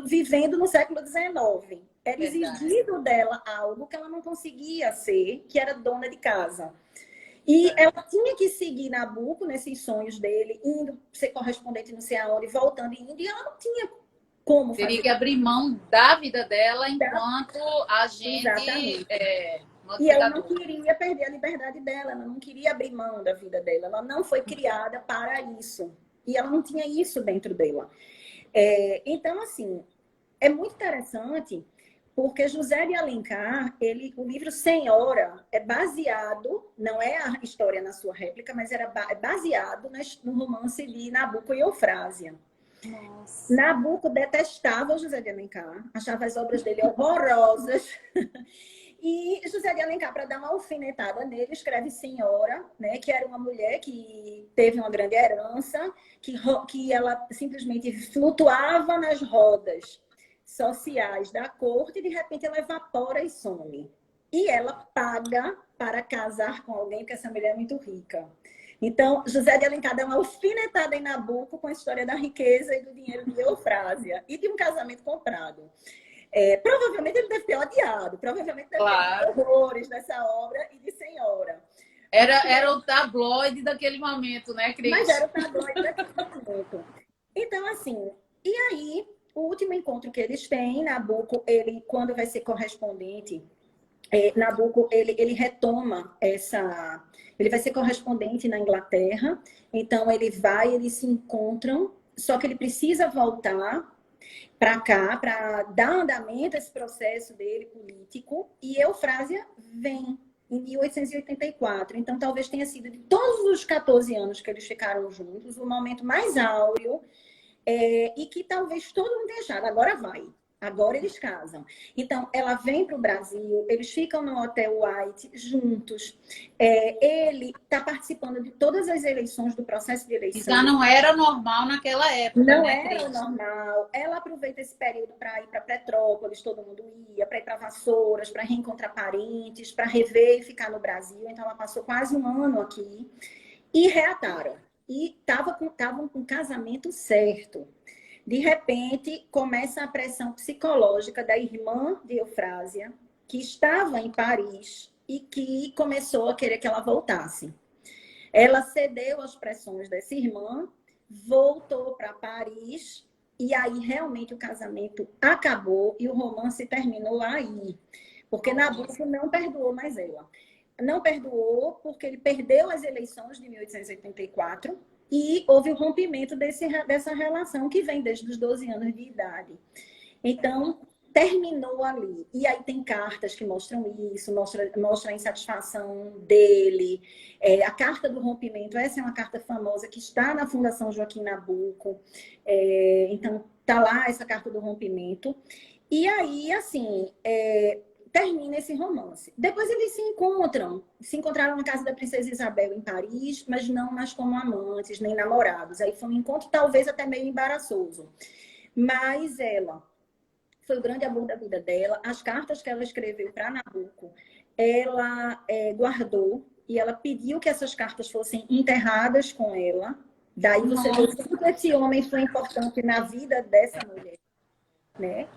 vivendo no século XIX. Era exigido dela algo que ela não conseguia ser, que era dona de casa. E ela tinha que seguir Nabucco nesses sonhos dele, indo ser correspondente não sei aonde, voltando e indo, e ela não tinha como fazer.
Teria que abrir mão da vida dela enquanto agente.
Exatamente. E ela não queria perder a liberdade dela, ela não queria abrir mão da vida dela, ela não foi criada para isso. E ela não tinha isso dentro dela. Então, assim, é muito interessante, porque José de Alencar, o livro Senhora é baseado, não é a história na sua réplica, mas é baseado no romance de Nabucco e Eufrásia. Nossa. Nabucco detestava José de Alencar, achava as obras dele horrorosas. E José de Alencar, para dar uma alfinetada nele, escreve Senhora, né, que era uma mulher que teve uma grande herança, que ela simplesmente flutuava nas rodas sociais da corte e, de repente, ela evapora e some. E ela paga para casar com alguém, porque essa mulher é muito rica. Então, José de Alencar dá uma alfinetada em Nabucco com a história da riqueza e do dinheiro de Eufrásia e de um casamento comprado. Provavelmente ele deve ter odiado, provavelmente deve ter horrores dessa obra e de Senhora.
Era o tabloide daquele momento, né, Cris?
Mas era o tabloide daquele momento. Então, assim, e aí, o último encontro que eles têm, Nabucco, ele, quando vai ser correspondente, Nabucco, ele retoma essa... Ele vai ser correspondente na Inglaterra, então eles se encontram, só que ele precisa voltar para cá, para dar andamento a esse processo dele político, e Eufrásia vem em 1884. Então, talvez tenha sido, de todos os 14 anos que eles ficaram juntos, o momento mais áureo, e que talvez todo mundo tenha achado, agora vai. Agora eles casam. Então, ela vem para o Brasil, eles ficam no Hotel White juntos. Ele está participando de todas as eleições, do processo de eleição.
Já não era normal naquela época.
Não,
né,
era normal. Ela aproveita esse período para ir para Petrópolis, todo mundo ia, para ir para Vassouras, para reencontrar parentes, para rever e ficar no Brasil. Então, ela passou quase um ano aqui. E reataram. E estavam com o casamento certo. De repente, começa a pressão psicológica da irmã de Eufrásia, que estava em Paris e que começou a querer que ela voltasse. Ela cedeu às pressões dessa irmã, voltou para Paris, e aí realmente o casamento acabou e o romance terminou aí. Porque Nabucco não perdoou mais ela. Não perdoou porque ele perdeu as eleições de 1884, e houve o rompimento dessa relação que vem desde os 12 anos de idade. Então, terminou ali. E aí tem cartas que mostram isso, mostram a insatisfação dele. A carta do rompimento, essa é uma carta famosa que está na Fundação Joaquim Nabuco. Então, está lá essa carta do rompimento. E aí, assim... termina esse romance. Depois eles se encontraram na casa da princesa Isabel em Paris, mas não mais como amantes, nem namorados. Aí foi um encontro talvez até meio embaraçoso. Mas ela foi o grande amor da vida dela. As cartas que ela escreveu para Nabucco, ela guardou e ela pediu que essas cartas fossem enterradas com ela. Daí você vê o quanto esse homem foi importante na vida dessa mulher, né?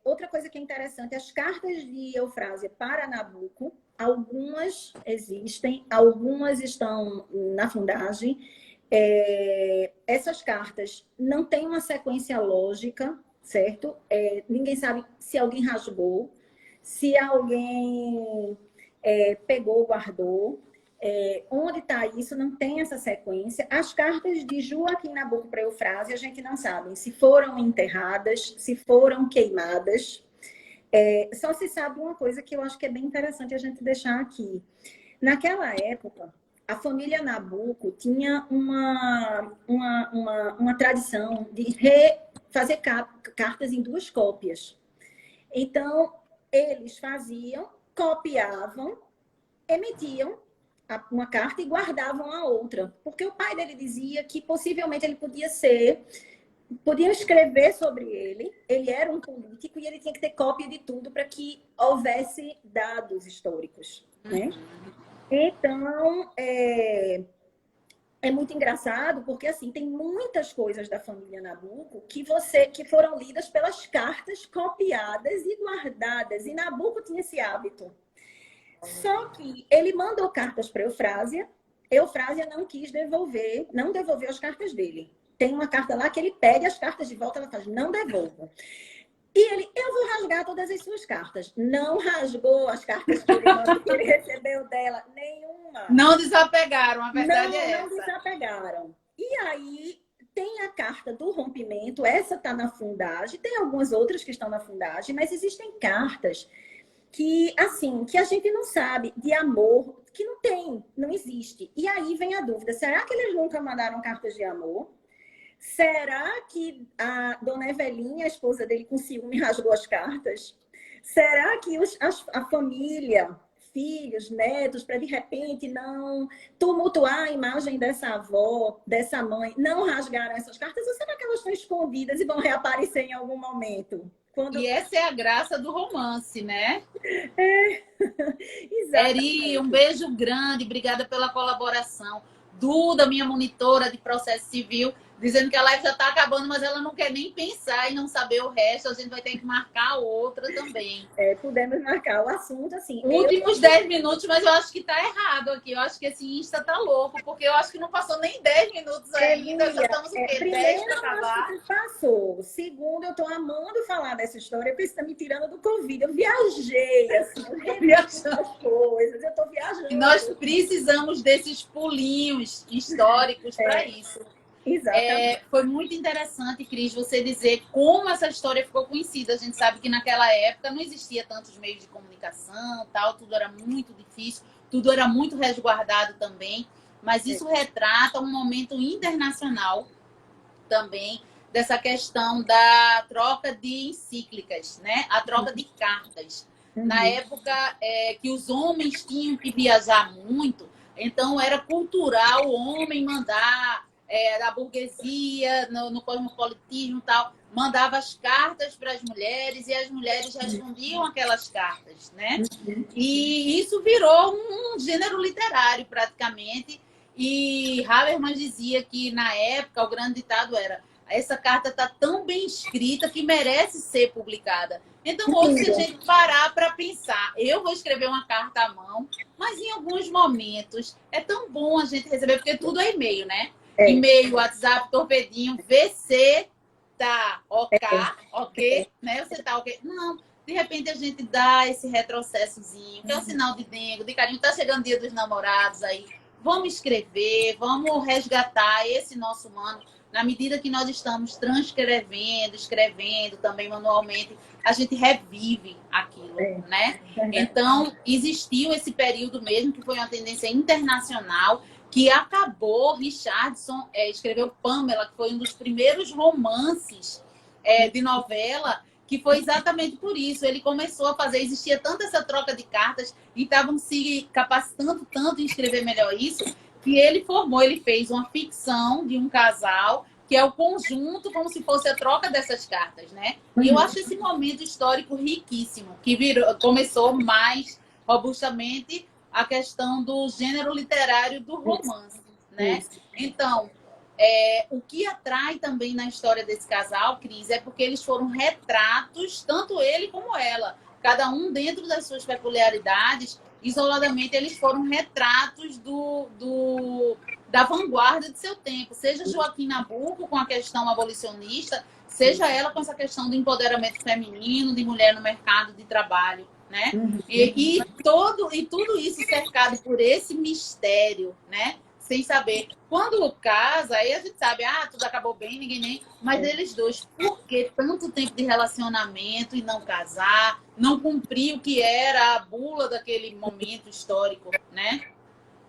Outra coisa que é interessante, as cartas de Eufrásia para Nabucco, algumas existem, algumas estão na fundagem. Essas cartas não têm uma sequência lógica, certo? Ninguém sabe se alguém rasgou, se alguém pegou, guardou. Onde está isso, não tem essa sequência. As cartas de Joaquim Nabuco para Eufrásia, a gente não sabe se foram enterradas, se foram queimadas. Só se sabe uma coisa que eu acho que é bem interessante a gente deixar aqui. Naquela época, a família Nabuco tinha uma tradição de fazer cartas em 2 cópias. Então, eles faziam, copiavam, emitiam uma carta e guardavam a outra. Porque o pai dele dizia que possivelmente ele podiam escrever sobre ele, ele era um político e ele tinha que ter cópia de tudo para que houvesse dados históricos, né? Então, é muito engraçado porque assim tem muitas coisas da família Nabuco que foram lidas pelas cartas copiadas e guardadas, e Nabuco tinha esse hábito. Só que ele mandou cartas para Eufrásia. Eufrásia não quis devolver, não devolveu as cartas dele. Tem uma carta lá que ele pede as cartas de volta, ela faz, não devolva. E ele, eu vou rasgar todas as suas cartas. Não rasgou as cartas que ele recebeu dela, nenhuma.
Não desapegaram, a verdade
não,
é essa.
Não desapegaram. E aí tem a carta do rompimento, essa está na fundagem, tem algumas outras que estão na fundagem, mas existem cartas que, assim, que a gente não sabe, de amor, que não tem, não existe. E aí vem a dúvida, será que eles nunca mandaram cartas de amor? Será que a dona Evelinha, a esposa dele, com ciúme rasgou as cartas? Será que a família, filhos, netos, para de repente não tumultuar a imagem dessa avó, dessa mãe, não rasgaram essas cartas? Ou será que elas estão escondidas e vão reaparecer em algum momento?
E essa é a graça do romance, né?
Exatamente.
Eri, um beijo grande, obrigada pela colaboração. Duda, minha monitora de processo civil, dizendo que a live já está acabando, mas ela não quer nem pensar e não saber o resto. A gente vai ter que marcar outra também.
Podemos marcar o assunto assim.
Últimos 10 minutos, mas eu acho que está errado aqui. Eu acho que esse Insta tá louco, porque eu acho que não passou nem 10 minutos ainda. Já estamos o quê? 10 para acabar?
Passou. Segundo, eu estou amando falar dessa história, porque você está me tirando do Covid. Eu viajei, assim, eu viajando as coisas, eu estou viajando.
E nós precisamos desses pulinhos históricos para isso.
Exatamente.
Foi muito interessante, Cris, você dizer como essa história ficou conhecida. A gente sabe que naquela época não existia tantos meios de comunicação, tal, tudo era muito difícil, tudo era muito resguardado também, mas isso retrata um momento internacional também dessa questão da troca de encíclicas, né? A troca de cartas. Na época que os homens tinham que viajar muito, então era cultural o homem mandar da burguesia, no cosmopolitismo e tal, mandava as cartas para as mulheres e as mulheres respondiam aquelas cartas, né? E isso virou um gênero literário praticamente. E Habermas dizia que na época o grande ditado era: essa carta está tão bem escrita que merece ser publicada. Então, hoje, se a gente parar para pensar, eu vou escrever uma carta à mão, mas em alguns momentos é tão bom a gente receber, porque tudo é e-mail, né? E-mail, WhatsApp, torpedinho, VC, tá ok, né? Você tá ok. Não, de repente a gente dá esse retrocessozinho, que é um sinal de dengo, de carinho. Tá chegando o dia dos namorados aí. Vamos escrever, vamos resgatar esse nosso humano. Na medida que nós estamos transcrevendo, escrevendo também manualmente, a gente revive aquilo, né? Então, existiu esse período mesmo, que foi uma tendência internacional, que acabou. Richardson escreveu Pamela, que foi um dos primeiros romances de novela, que foi exatamente por isso. Ele começou a fazer, existia tanta essa troca de cartas, e estavam se capacitando tanto em escrever melhor isso, que ele fez uma ficção de um casal, que é o conjunto, como se fosse a troca dessas cartas, né? E eu acho esse momento histórico riquíssimo, que começou mais robustamente a questão do gênero literário do romance, né? Então, o que atrai também na história desse casal, Cris, é porque eles foram retratos, tanto ele como ela, cada um dentro das suas peculiaridades. Isoladamente, eles foram retratos da vanguarda de seu tempo. Seja Joaquim Nabuco com a questão abolicionista, seja ela com essa questão do empoderamento feminino, de mulher no mercado de trabalho, né? E tudo isso cercado por esse mistério, né? Sem saber. Quando casa, aí a gente sabe, tudo acabou bem, ninguém nem... Mas eles dois, por que tanto tempo de relacionamento e não casar, não cumprir o que era a bula daquele momento histórico, né?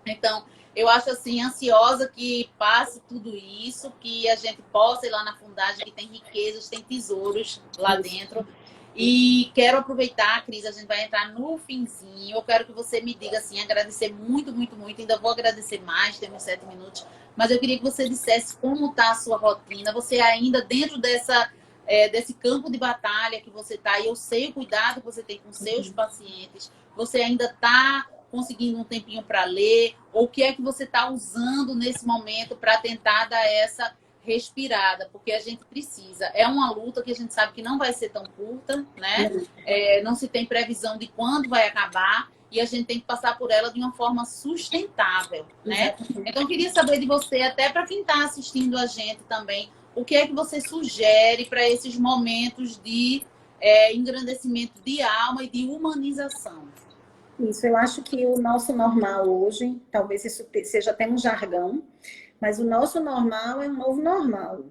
Então, eu acho assim, ansiosa que passe tudo isso, que a gente possa ir lá na fundagem, que tem riquezas, tem tesouros lá dentro. E quero aproveitar, Cris, a gente vai entrar no finzinho. Eu quero que você me diga assim, agradecer muito, muito, muito. Ainda vou agradecer mais, temos 7 minutos. Mas eu queria que você dissesse como está a sua rotina. Você ainda dentro desse campo de batalha que você está, e eu sei o cuidado que você tem com seus pacientes. Você ainda está conseguindo um tempinho para ler? Ou o que é que você está usando nesse momento para tentar dar essa respirada, porque a gente precisa. É uma luta que a gente sabe que não vai ser tão curta, né? Não se tem previsão de quando vai acabar e a gente tem que passar por ela de uma forma sustentável, né? Então, eu queria saber de você, até para quem está assistindo a gente também, o que é que você sugere para esses momentos de engrandecimento de alma e de humanização?
Isso, eu acho que o nosso normal hoje, talvez isso seja até um jargão, mas o nosso normal é um novo normal,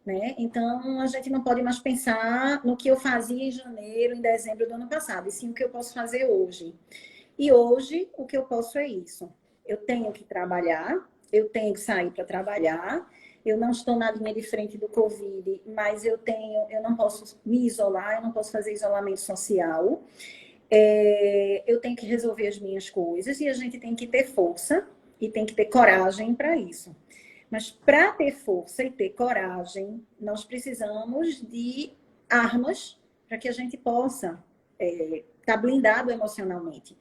né? Então, a gente não pode mais pensar no que eu fazia em janeiro, em dezembro do ano passado, e sim o que eu posso fazer hoje. E hoje, o que eu posso é isso. Eu tenho que trabalhar, eu tenho que sair para trabalhar, eu não estou na linha de frente do Covid, mas eu não posso me isolar, eu não posso fazer isolamento social. Eu tenho que resolver as minhas coisas e a gente tem que ter força e tem que ter coragem para isso. Mas para ter força e ter coragem, nós precisamos de armas para que a gente possa estar blindado emocionalmente.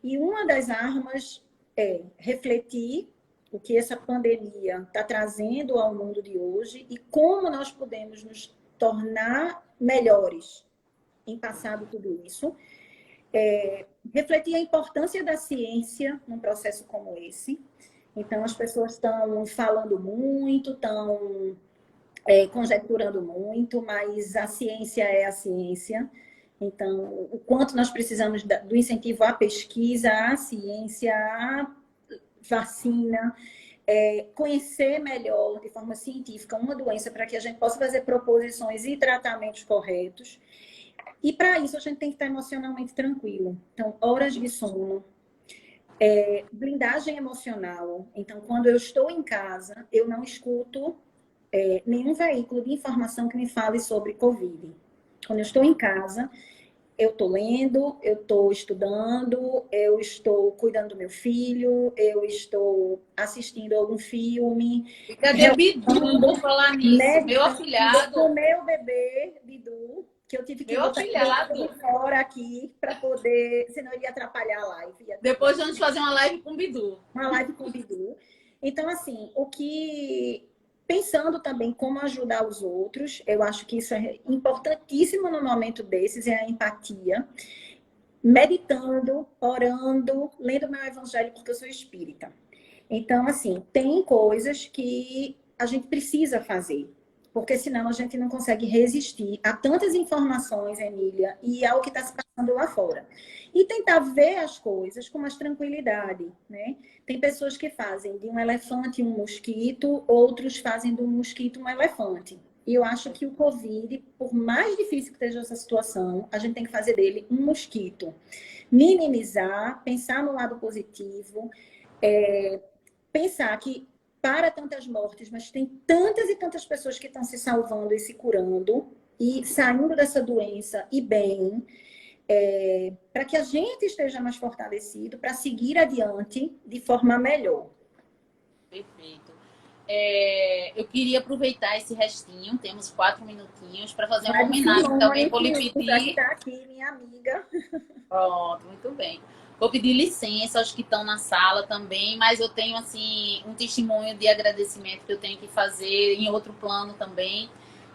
E uma das armas é refletir o que essa pandemia está trazendo ao mundo de hoje e como nós podemos nos tornar melhores em passar de tudo isso. Refletir a importância da ciência num processo como esse. Então, as pessoas estão falando muito, estão conjecturando muito, mas a ciência é a ciência. Então, o quanto nós precisamos do incentivo à pesquisa, à ciência, à vacina, conhecer melhor, de forma científica, uma doença para que a gente possa fazer proposições e tratamentos corretos. E para isso a gente tem que estar emocionalmente tranquilo. Então, horas de sono, blindagem emocional. Então, quando eu estou em casa, eu não escuto nenhum veículo de informação que me fale sobre Covid. Quando eu estou em casa, eu estou lendo, eu estou estudando, eu estou cuidando do meu filho, eu estou assistindo algum filme.
E cadê o Bidu? Vou falar nisso. Meu afilhado.
O meu bebê, Bidu, que eu tive que botar ele fora aqui para poder, senão ele ia atrapalhar a live.
Depois vamos fazer uma live com o Bidu.
Uma live com o Bidu. Então, assim, pensando também como ajudar os outros, eu acho que isso é importantíssimo no momento desses, é a empatia. Meditando, orando, lendo meu evangelho, porque eu sou espírita. Então, assim, tem coisas que a gente precisa fazer, porque senão a gente não consegue resistir a tantas informações, Emília, e ao que está se passando lá fora. E tentar ver as coisas com mais tranquilidade, né? Tem pessoas que fazem de um elefante um mosquito, outros fazem do mosquito um elefante. E eu acho que o Covid, por mais difícil que esteja essa situação, a gente tem que fazer dele um mosquito. Minimizar, pensar no lado positivo, pensar que para tantas mortes, mas tem tantas e tantas pessoas que estão se salvando e se curando e saindo dessa doença e bem, para que a gente esteja mais fortalecido para seguir adiante de forma melhor.
Perfeito. Eu queria aproveitar esse restinho, temos 4 minutinhos, para fazer uma homenagem também. Vou lhe pedir.
Está aqui, minha amiga.
Pronto, muito bem. Vou pedir licença aos que estão na sala também, mas eu tenho assim um testemunho de agradecimento que eu tenho que fazer em outro plano também,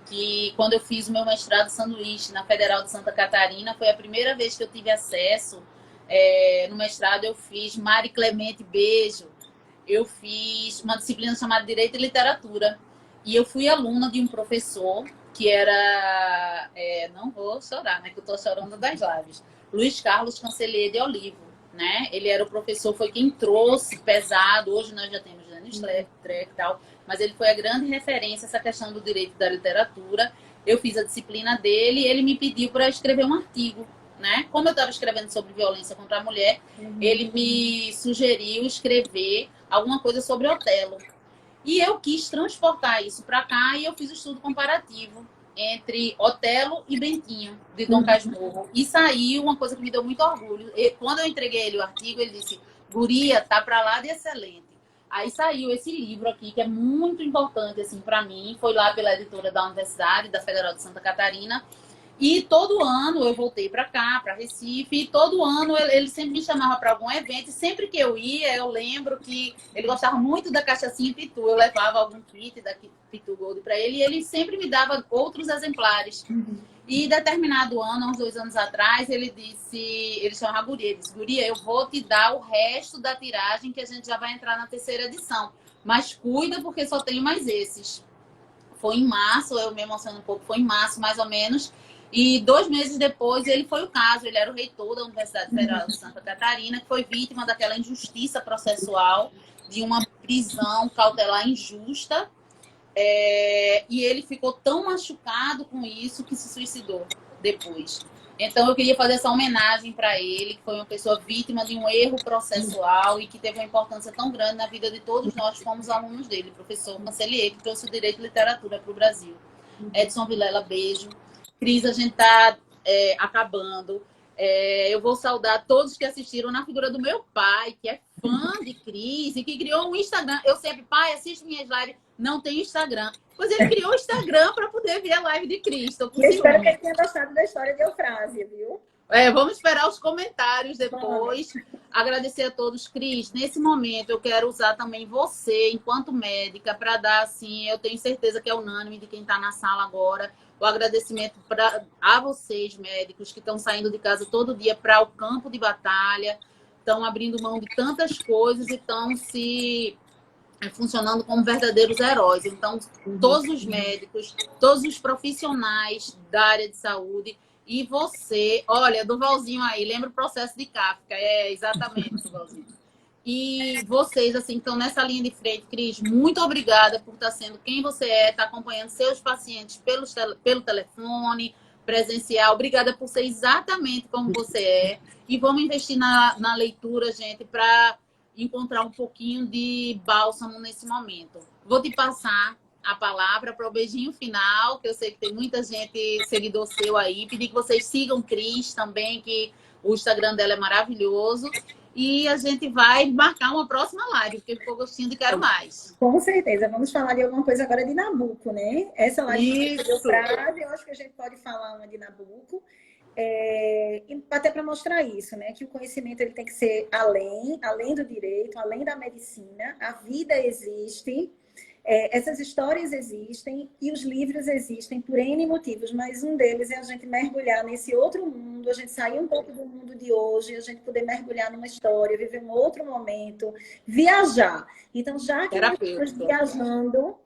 que quando eu fiz o meu mestrado sanduíche na Federal de Santa Catarina, foi a primeira vez que eu tive acesso. No mestrado eu fiz Mari Clemente, beijo. Eu fiz uma disciplina chamada Direito e Literatura. E eu fui aluna de um professor que era... não vou chorar, né? Que eu tô chorando das lives. Luiz Carlos Cancellier de Olivo, né? Ele era o professor, foi quem trouxe pesado. Hoje nós já temos Janis Treck e tal. Mas ele foi a grande referência essa questão do direito da literatura. Eu fiz a disciplina dele e ele me pediu para escrever um artigo, né? Como eu estava escrevendo sobre violência contra a mulher, ele me sugeriu escrever alguma coisa sobre Otelo. E eu quis transportar isso para cá e eu fiz o estudo comparativo entre Otelo e Bentinho, de Dom Casmurro. E saiu uma coisa que me deu muito orgulho. Quando eu entreguei ele o artigo, ele disse, guria, tá pra lá de excelente. Aí saiu esse livro aqui, que é muito importante assim, para mim. Foi lá pela editora da Universidade, da Federal de Santa Catarina. E todo ano eu voltei para cá, para Recife, e todo ano ele sempre me chamava para algum evento, e sempre que eu ia, eu lembro que ele gostava muito da cachaçinha Pitu, eu levava algum kit da Pitu Gold para ele, e ele sempre me dava outros exemplares. E determinado ano, uns 2 anos atrás, ele chamava a Guria, ele disse, Guria, eu vou te dar o resto da tiragem, que a gente já vai entrar na 3ª edição, mas cuida porque só tenho mais esses. Foi em março, eu me emociono um pouco, foi em março mais ou menos. E 2 meses depois, ele foi o caso. Ele era o reitor da Universidade Federal de Santa Catarina, que foi vítima daquela injustiça processual, de uma prisão cautelar injusta. E ele ficou tão machucado com isso que se suicidou depois. Então, eu queria fazer essa homenagem para ele, que foi uma pessoa vítima de um erro processual e que teve uma importância tão grande na vida de todos nós, como os alunos dele. Professor Cancelier, que trouxe o direito e literatura para o Brasil. Edson Vilela, beijo. Cris, a gente está acabando. Eu vou saudar todos que assistiram na figura do meu pai, que é fã de Cris e que criou um Instagram. Eu sempre, pai, assiste minhas lives. Não tem Instagram. Pois ele criou o Instagram para poder ver a live de Cris.
Eu espero que ele tenha gostado da história de Eufrásia, viu?
Vamos esperar os comentários depois. Agradecer a todos. Cris, nesse momento eu quero usar também você, enquanto médica, para dar, assim, eu tenho certeza que é unânime de quem está na sala agora, o agradecimento a vocês, médicos, que estão saindo de casa todo dia para o campo de batalha, estão abrindo mão de tantas coisas e estão se funcionando como verdadeiros heróis. Então, todos os médicos, todos os profissionais da área de saúde, e você, olha, Duvalzinho aí, lembra o processo de Kafka, exatamente, Duvalzinho. E vocês, assim, estão nessa linha de frente, Cris, muito obrigada por estar sendo quem você é, estar acompanhando seus pacientes pelo telefone, presencial. Obrigada por ser exatamente como você é. E vamos investir na leitura, gente, para encontrar um pouquinho de bálsamo nesse momento. Vou te passar a palavra para o beijinho final, que eu sei que tem muita gente, seguidor seu aí. Pedir que vocês sigam Cris também, que o Instagram dela é maravilhoso. E a gente vai marcar uma próxima live, porque ficou gostinho de quero mais.
Com certeza. Vamos falar de alguma coisa agora de Nabucco, né? Essa live de frase, eu acho que a gente pode falar uma de Nabucco. Até para mostrar isso, né? Que o conhecimento ele tem que ser além do direito, além da medicina. A vida existe, essas histórias existem e os livros existem por N motivos, mas um deles é a gente mergulhar nesse outro mundo, a gente sair um pouco do mundo de hoje, a gente poder mergulhar numa história, viver um outro momento, viajar. Então, já que nós estamos viajando,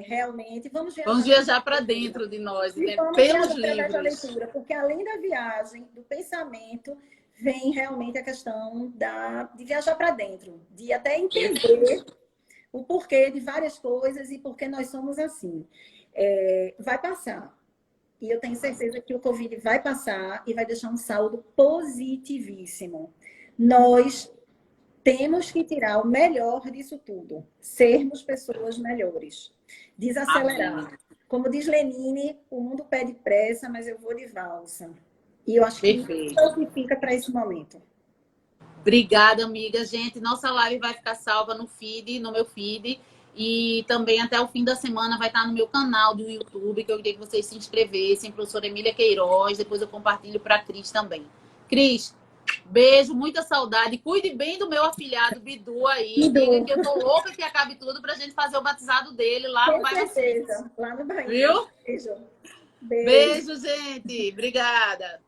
realmente, vamos
viajar para dentro de nós, né? Pelos livros.
Da leitura, porque além da viagem, do pensamento, vem realmente a questão de viajar para dentro, de até entender o porquê de várias coisas e por que nós somos assim. Vai passar. E eu tenho certeza que o Covid vai passar e vai deixar um saldo positivíssimo. Nós temos que tirar o melhor disso tudo. Sermos pessoas melhores. Desacelerar. Amém. Como diz Lenine, o mundo pede pressa, mas eu vou de valsa. E eu acho que isso fica para esse momento.
Obrigada, amiga. Gente, nossa live vai ficar salva no meu feed. E também até o fim da semana vai estar no meu canal do YouTube, que eu queria que vocês se inscrevessem, professora Emília Queiroz. Depois eu compartilho para a Cris também. Cris, beijo, muita saudade. Cuide bem do meu afilhado Bidu aí. Diga que eu tô louca que acabe tudo pra gente fazer o batizado dele lá no bairro.
Lá no Bahia.
Viu?
Beijo.
Beijo, gente. Obrigada.